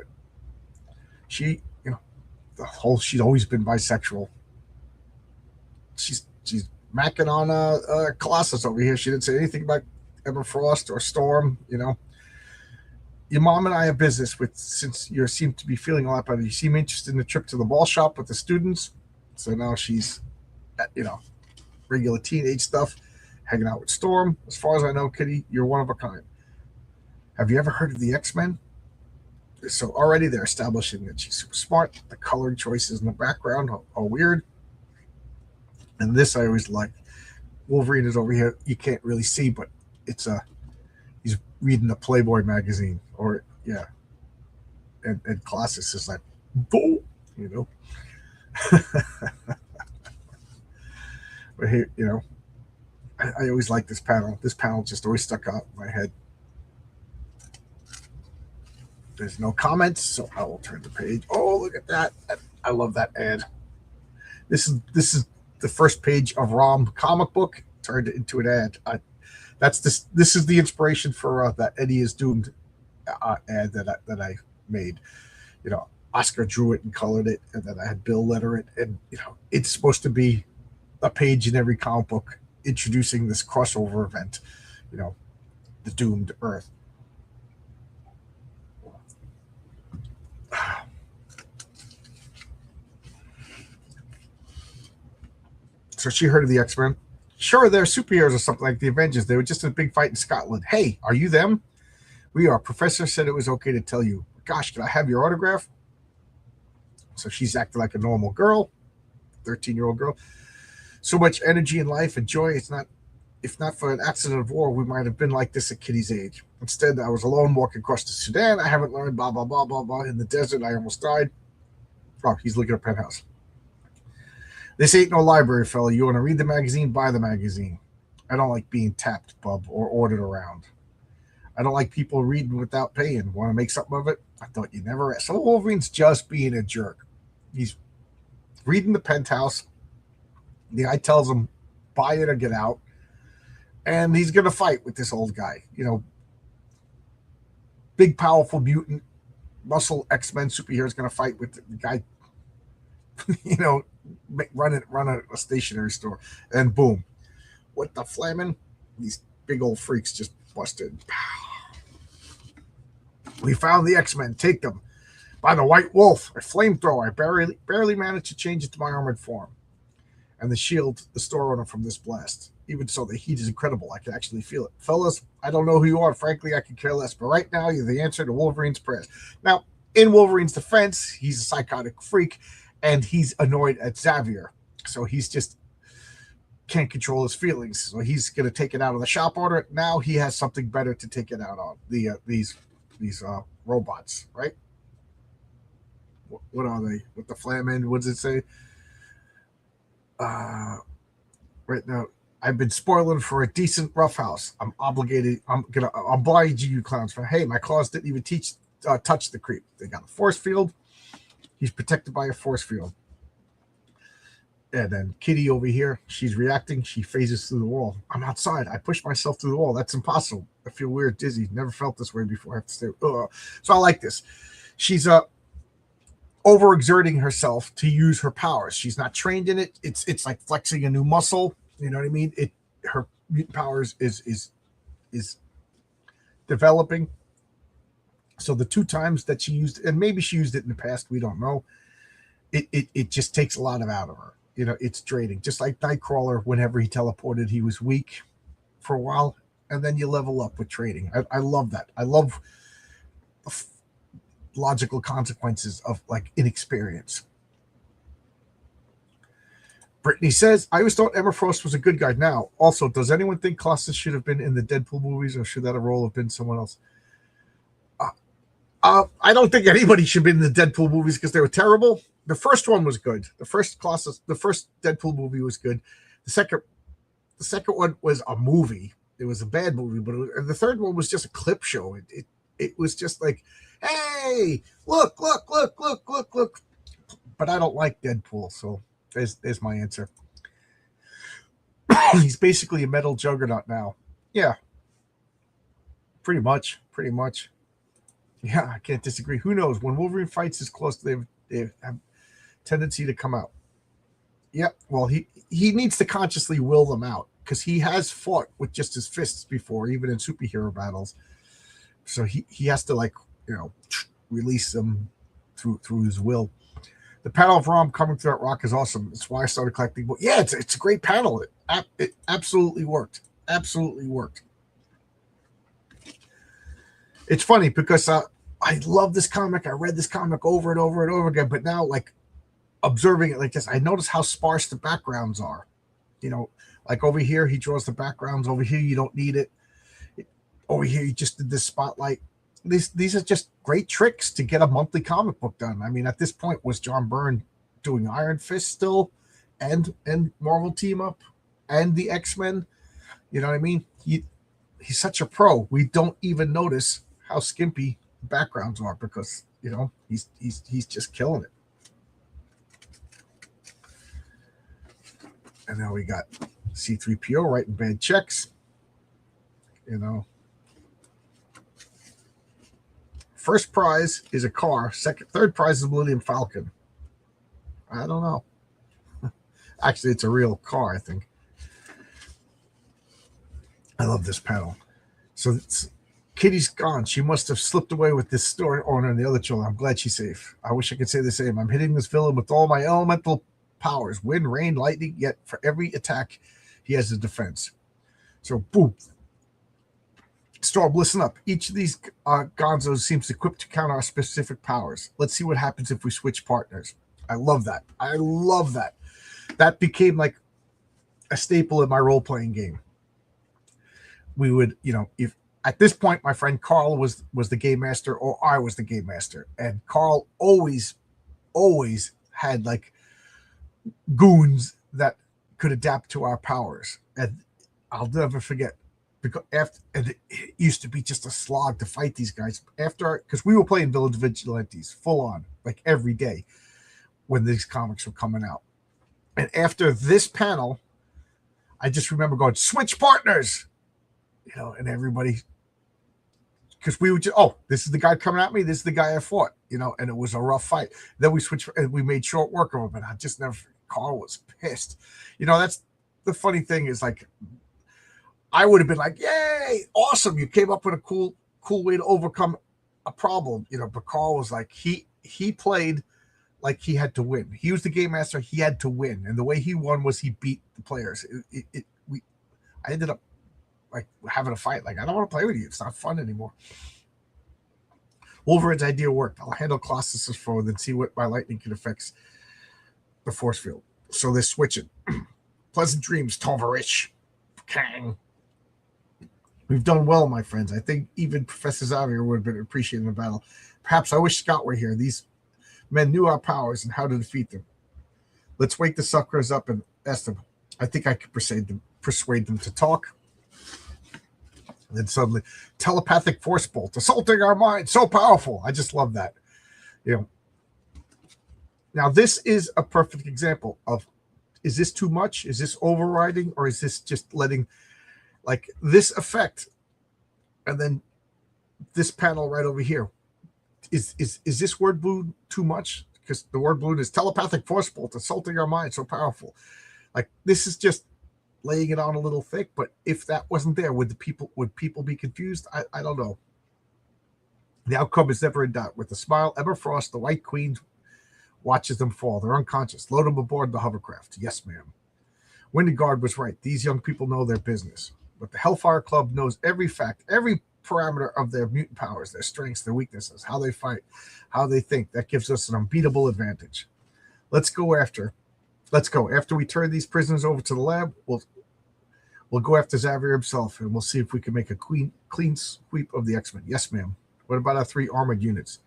always been bisexual. She's macking on Colossus over here. She didn't say anything about Emma Frost or Storm. Your mom and I have business with, since you seem to be feeling a lot better. You seem interested in the trip to the ball shop with the students. So now she's, regular teenage stuff, hanging out with Storm. As far as I know, Kitty, you're one of a kind. Have you ever heard of the X-Men? So already they're establishing that she's super smart. The colored choices in the background are weird. And this I always like. Wolverine is over here. You can't really see, but it's he's reading the Playboy magazine, and Colossus is like, boom, But here, I always like this panel. This panel just always stuck out in my head. There's no comments, so I will turn the page. Oh, look at that. I love that ad. This is the first page of ROM comic book turned into an ad. This is the inspiration for that Eddie is Doomed ad that I made. Oscar drew it and colored it, and then I had Bill letter it, and it's supposed to be a page in every comic book introducing this crossover event, the Doomed Earth. So she heard of the X-Men. Sure, they're superheroes or something like the Avengers. They were just a big fight in Scotland. Hey, are you them? We are. Professor said it was okay to tell you. Gosh, can I have your autograph? So she's acting like a normal girl, 13-year-old girl. So much energy in life and joy. If not for an accident of war, we might have been like this at Kitty's age. Instead, I was alone walking across the Sudan. I haven't learned blah, blah, blah, blah, blah. In the desert, I almost died. Oh, he's looking at Penthouse. This ain't no library, fella. You want to read the magazine? Buy the magazine. I don't like being tapped, bub, or ordered around. I don't like people reading without paying. Want to make something of it? I thought you never asked. So Wolverine's just being a jerk. He's reading the Penthouse. The guy tells him, buy it or get out. And he's going to fight with this old guy. Big, powerful mutant, muscle X-Men superhero is going to fight with the guy, run a stationery store. And boom. What the flamin'? These big old freaks just busted. We found the X-Men. Take them. By the White Wolf, a flamethrower. I barely managed to change it to my armored form. and the shield the store owner from this blast. Even so, the heat is incredible. I can actually feel it. Fellas, I don't know who you are. Frankly, I could care less. But right now, you're the answer to Wolverine's prayers. Now, in Wolverine's defense, he's a psychotic freak, and he's annoyed at Xavier. So he's just can't control his feelings. So he's going to take it out on the shop owner. Now he has something better to take it out on. These robots, right? What are they? With the Flamin'? What does it say? Right now, I've been spoiling for a decent roughhouse. I'm obligated. I'm oblige you clowns for. Hey, my claws didn't even touch the creep. They got a force field. He's protected by a force field. And then Kitty over here, she's reacting. She phases through the wall. I'm outside. I push myself through the wall. That's impossible. I feel weird, dizzy. Never felt this way before. I have to stay. So I like this. She's overexerting herself to use her powers. She's not trained in it. It's like flexing a new muscle. You know what I mean? Her mutant powers is developing. So the 2 times that she used, and maybe she used it in the past, we don't know. It just takes a lot out of her. You know, it's draining. Just like Nightcrawler, whenever he teleported, he was weak for a while, and then you level up with training. I love that. I love logical consequences of like inexperience. Brittany says, I always thought Emma Frost was a good guy. Now, also, does anyone think Colossus should have been in the Deadpool movies, or should that role have been someone else? I don't think anybody should be in the Deadpool movies because they were terrible. The first one was good. The first Deadpool movie was good. The second one was a movie. It was a bad movie, but the third one was just a clip show. It was just like, hey, look. But I don't like Deadpool, so there's my answer. He's basically a metal juggernaut now. Yeah, pretty much. Yeah, I can't disagree. Who knows? When Wolverine fights is close, they have tendency to come out. Yeah, well, he needs to consciously will them out because he has fought with just his fists before, even in superhero battles. So he has to, like, you know, release them through his will. The panel of Rom coming through that rock is awesome. That's why I started collecting. But yeah, it's a great panel. It absolutely worked. Absolutely worked. It's funny because I love this comic. I read this comic over and over and over again. But now, like, observing it like this, I notice how sparse the backgrounds are. You know, like over here, he draws the backgrounds. Over here, you don't need it. Over here, you just did this spotlight. These are just great tricks to get a monthly comic book done. I mean, at this point, was John Byrne doing Iron Fist still, and Marvel Team Up, and the X-Men? You know what I mean? He's such a pro. We don't even notice how skimpy the backgrounds are because, you know, he's just killing it. And now we got C-3PO writing bad checks. You know, first prize is a car. Third prize is a Millennium Falcon. I don't know. Actually, it's a real car, I think. I love this panel. So Kitty's gone. She must have slipped away with this store owner and the other children. I'm glad she's safe. I wish I could say the same. I'm hitting this villain with all my elemental powers. Wind, rain, lightning. Yet for every attack, he has a defense. So, boom. Storm, listen up. Each of these gonzos seems equipped to counter our specific powers. Let's see what happens if we switch partners. I love that. I love that. That became like a staple in my role-playing game. We would, you know, if at this point my friend Carl was the game master or I was the game master, and Carl always had like goons that could adapt to our powers. And I'll never forget, because it used to be just a slog to fight these guys because we were playing Village Vigilantes full on, like every day when these comics were coming out. And after this panel, I just remember going, switch partners, you know, and everybody, because we would just, this is the guy coming at me, this is the guy I fought, you know, and it was a rough fight. Then we switched and we made short work of him, and I just never, Carl was pissed. You know, that's the funny thing is, like, I would have been like, yay, awesome, you came up with a cool way to overcome a problem, you know, but Carl was like, he played like he had to win. He was the game master. He had to win, and the way he won was he beat the players. I ended up like having a fight. Like, I don't want to play with you. It's not fun anymore. Wolverine's idea worked. I'll handle Colossus' forward and see what my lightning can affect the force field. So they're switching. Pleasant dreams, Tovarich. Kang. We've done well, my friends. I think even Professor Xavier would have been appreciating the battle. Perhaps I wish Scott were here. These men knew our powers and how to defeat them. Let's wake the suckers up and ask them. I think I could persuade them to talk. And then suddenly, telepathic force bolt, assaulting our mind, so powerful. I just love that. Now this is a perfect example of, is this too much? Is this overriding? Or is this just letting like this effect? And then this panel right over here. Is this word balloon too much? Because the word balloon is telepathic force bolt, assaulting our mind, so powerful. Like, this is just laying it on a little thick, but if that wasn't there, would people be confused? I don't know. The outcome is never in doubt. With a smile, Emma Frost, the White Queen, watches them fall. They're unconscious. Load them aboard the hovercraft. Yes, ma'am. Windigard was right. These young people know their business. But the Hellfire Club knows every fact, every parameter of their mutant powers, their strengths, their weaknesses, how they fight, how they think. That gives us an unbeatable advantage. Let's go. After we turn these prisoners over to the lab, we'll go after Xavier himself, and we'll see if we can make a clean sweep of the X-Men. Yes, ma'am. What about our 3 armored units?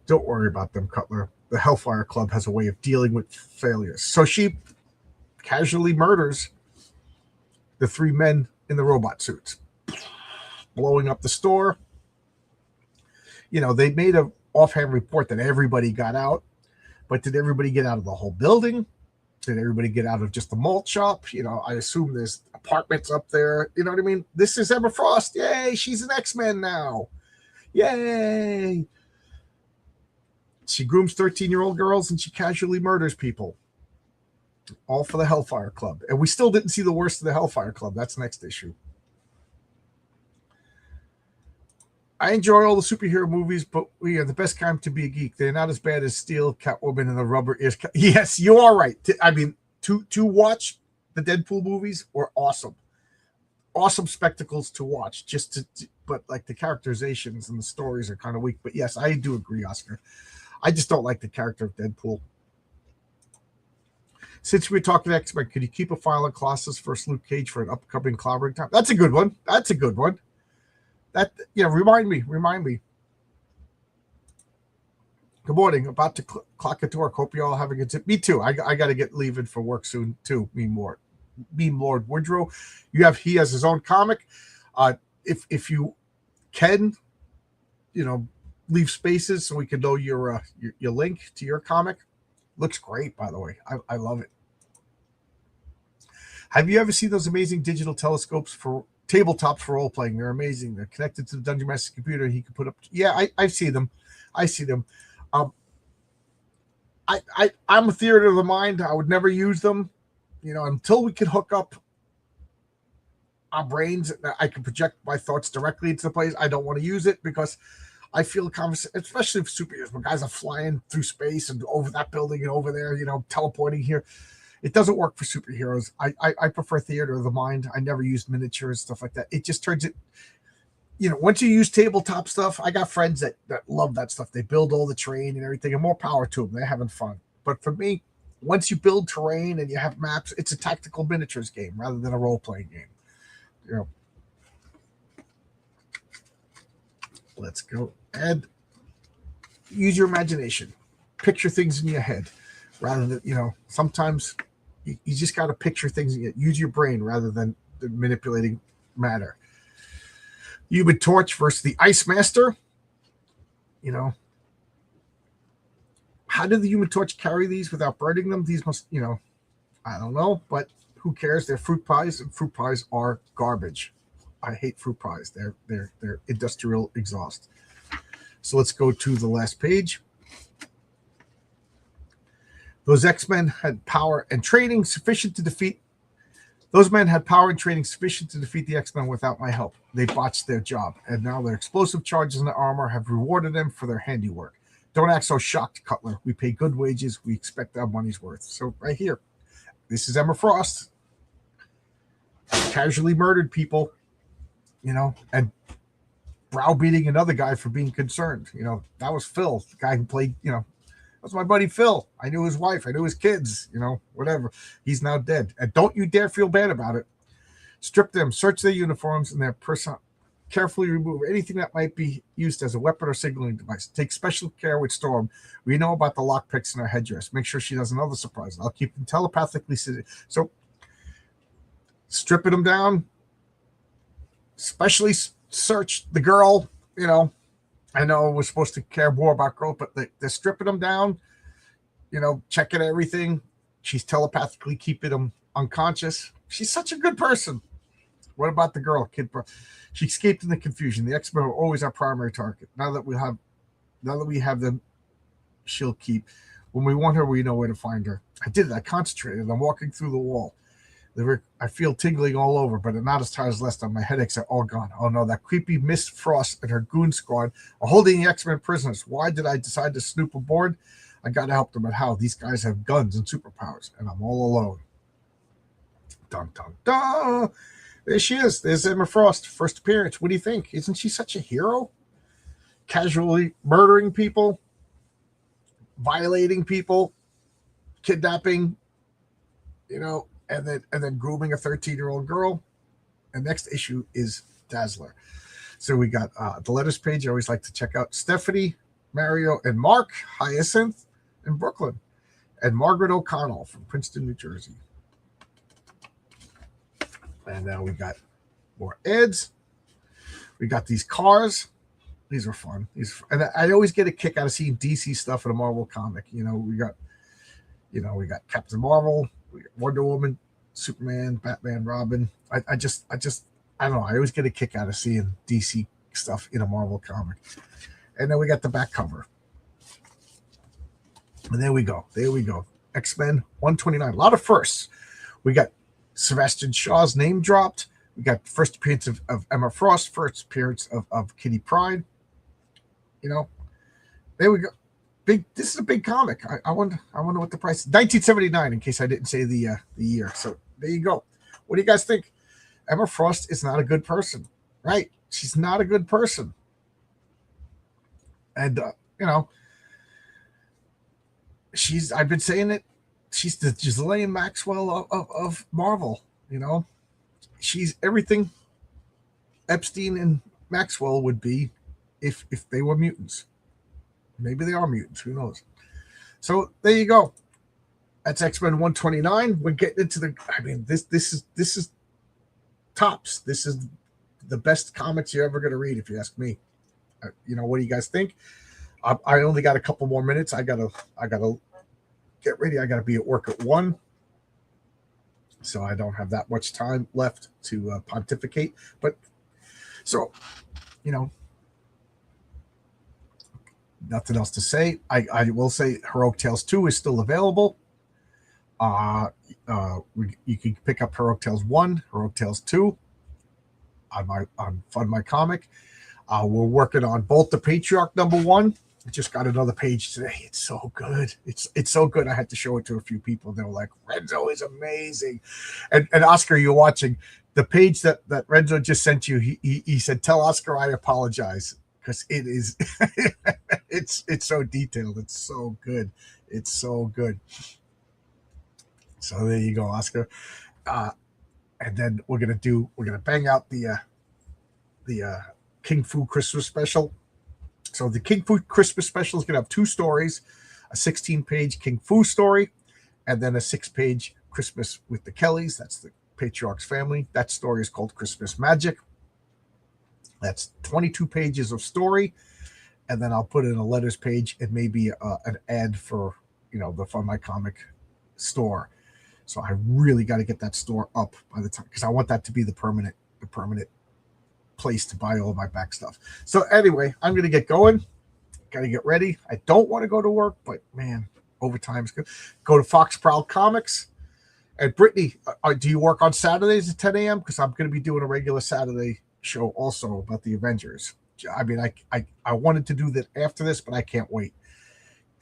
Don't worry about them, Cutler. The Hellfire Club has a way of dealing with failures. So she casually murders the 3 men in the robot suits, blowing up the store. They made an offhand report that everybody got out, but did everybody get out of the whole building? Did everybody get out of just the malt shop? I assume there's apartments up there. You know what I mean? This is Emma Frost. Yay, she's an X-Men now. Yay. She grooms 13-year-old girls and she casually murders people. All for the Hellfire Club. And we still didn't see the worst of the Hellfire Club. That's next issue. I enjoy all the superhero movies, but we are the best kind to be a geek. They're not as bad as Steel, Catwoman, and the Rubber Ears. Yes, you are right. I mean, to watch the Deadpool movies were awesome. Awesome spectacles to watch. But like the characterizations and the stories are kind of weak. But yes, I do agree, Oscar. I just don't like the character of Deadpool. Since we're talking X-Men, could you keep a file on Colossus versus Luke Cage for an upcoming clobbering time? That's a good one. That, remind me. Good morning. About to clock at work. Hope you all having a good. Me too. I got to get leaving for work soon too. Meme Lord Woodrow. He has his own comic. If you can, leave spaces so we can know your link to your comic. Looks great, by the way. I love it. Have you ever seen those amazing digital telescopes for tabletops for role playing? They're amazing. They're connected to the Dungeon Master's computer. He can put up. Yeah, I see them. I'm a theater of the mind. I would never use them, until we could hook up our brains. I can project my thoughts directly into the place. I don't want to use it because I feel especially for superheroes, when guys are flying through space and over that building and over there, teleporting here. It doesn't work for superheroes. I prefer theater of the mind. I never used miniatures, stuff like that. It just turns it, once you use tabletop stuff, I got friends that love that stuff. They build all the terrain and everything, and more power to them. They're having fun. But for me, once you build terrain and you have maps, it's a tactical miniatures game rather than a role-playing game. Let's go and use your imagination. Picture things in your head rather than, sometimes you just got to picture things. Use your brain rather than manipulating matter. Human Torch versus the Ice Master. How did the Human Torch carry these without burning them? These must, I don't know, but who cares? They're fruit pies, and fruit pies are garbage. I hate fruit pies. They're industrial exhaust. So let's go to the last page. Those X-Men had power and training sufficient to defeat. Those men had power and training sufficient to defeat the X-Men without my help. They botched their job, and now their explosive charges in the armor have rewarded them for their handiwork. Don't act so shocked, Cutler. We pay good wages. We expect our money's worth. So right here, this is Emma Frost. Casually murdered people, and browbeating another guy for being concerned. That was Phil, the guy who played, that was my buddy Phil. I knew his wife. I knew his kids, whatever. He's now dead. And don't you dare feel bad about it. Strip them, search their uniforms and their person. Carefully remove anything that might be used as a weapon or signaling device. Take special care with Storm. We know about the lockpicks in her headdress. Make sure she does another surprise. I'll keep them telepathically seated. So, stripping them down, especially search the girl. I know we're supposed to care more about girls, but they're stripping them down, checking everything. She's telepathically keeping them unconscious. She's such a good person. What about the girl, Kid? She escaped in the confusion. The X-Men are always our primary target. Now that we have them, she'll keep. When we want her, we know where to find her. I did it. I concentrated. I'm walking through the wall. I feel tingling all over, but I'm not as tired as last time. My headaches are all gone. Oh no, that creepy Miss Frost and her goon squad are holding the X-Men prisoners. Why did I decide to snoop aboard? I got to help them. But how? These guys have guns and superpowers, and I'm all alone. Dun dun dun. There she is. There's Emma Frost, first appearance. What do you think? Isn't she such a hero? Casually murdering people, violating people, kidnapping, and then grooming a 13-year-old girl. And next issue is Dazzler. So we got the letters page. I always like to check out Stephanie, Mario, and Mark, Hyacinth, in Brooklyn, and Margaret O'Connell from Princeton, New Jersey. And now we got more ads. We got these cars. These are fun. And I always get a kick out of seeing DC stuff in a Marvel comic. We got Captain Marvel, we got Wonder Woman, Superman, Batman, Robin. I don't know. I always get a kick out of seeing DC stuff in a Marvel comic. And then we got the back cover. And there we go. X-Men 129. A lot of firsts. We got Sebastian Shaw's name dropped. We got first appearance of Emma Frost, first appearance of Kitty Pryde. There we go. This is a big comic. I wonder what the price is. 1979, in case I didn't say the year. So there you go. What do you guys think? Emma Frost is not a good person, right? She's not a good person. And I've been saying it. She's the Ghislaine Maxwell of Marvel. She's everything Epstein and Maxwell would be if they were mutants. Maybe they are mutants. Who knows? So there you go. That's X-Men 129. We're getting into this is tops. This is the best comics you're ever going to read, if you ask me. What do you guys think? I only got a couple more minutes. I gotta get ready. I gotta be at work at 1, so I don't have that much time left to pontificate. But so, nothing else to say. I will say Heroic Tales 2 is still available. You can pick up Heroic Tales 1, Heroic Tales 2 on Fund My Comic. We're working on Bolt the Patriarch #1. I just got another page today. It's so good. It's so good. I had to show it to a few people. They were like, Renzo is amazing. And Oscar, you're watching the page that Renzo just sent you. He said, tell Oscar I apologize, because it is it's so detailed. It's so good. It's so good. So there you go, Oscar. And then we're gonna bang out the King Fu Christmas special. So the King Fu Christmas special is going to have 2 stories, a 16-page King Fu story, and then a 6-page Christmas with the Kellys. That's the Patriarch's family. That story is called Christmas Magic. That's 22 pages of story. And then I'll put in a letters page and maybe an ad for, the Fund My Comic store. So I really got to get that store up by the time, because I want that to be the permanent place to buy all my back stuff. So anyway, I'm going to get going. Got to get ready. I don't want to go to work, but man, overtime's good. Go to Fox Prowl Comics. And Brittany, do you work on Saturdays at 10 a.m.? Because I'm going to be doing a regular Saturday show also about the Avengers. I mean, I wanted to do that after this, but I can't wait.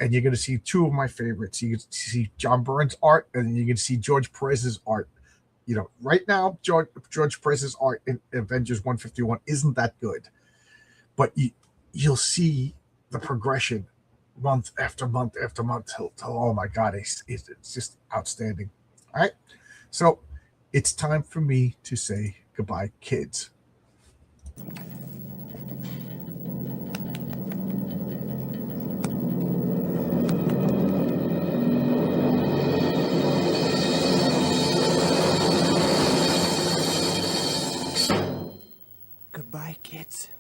and you're going to see two of my favorites. You can see John Byrne's art, and you're going to see George Perez's art. Right now, George Perez's art in Avengers 151 isn't that good, but you'll see the progression month after month after month till oh my God, it's just outstanding. All right, so it's time for me to say goodbye, kids. Goodbye, kids.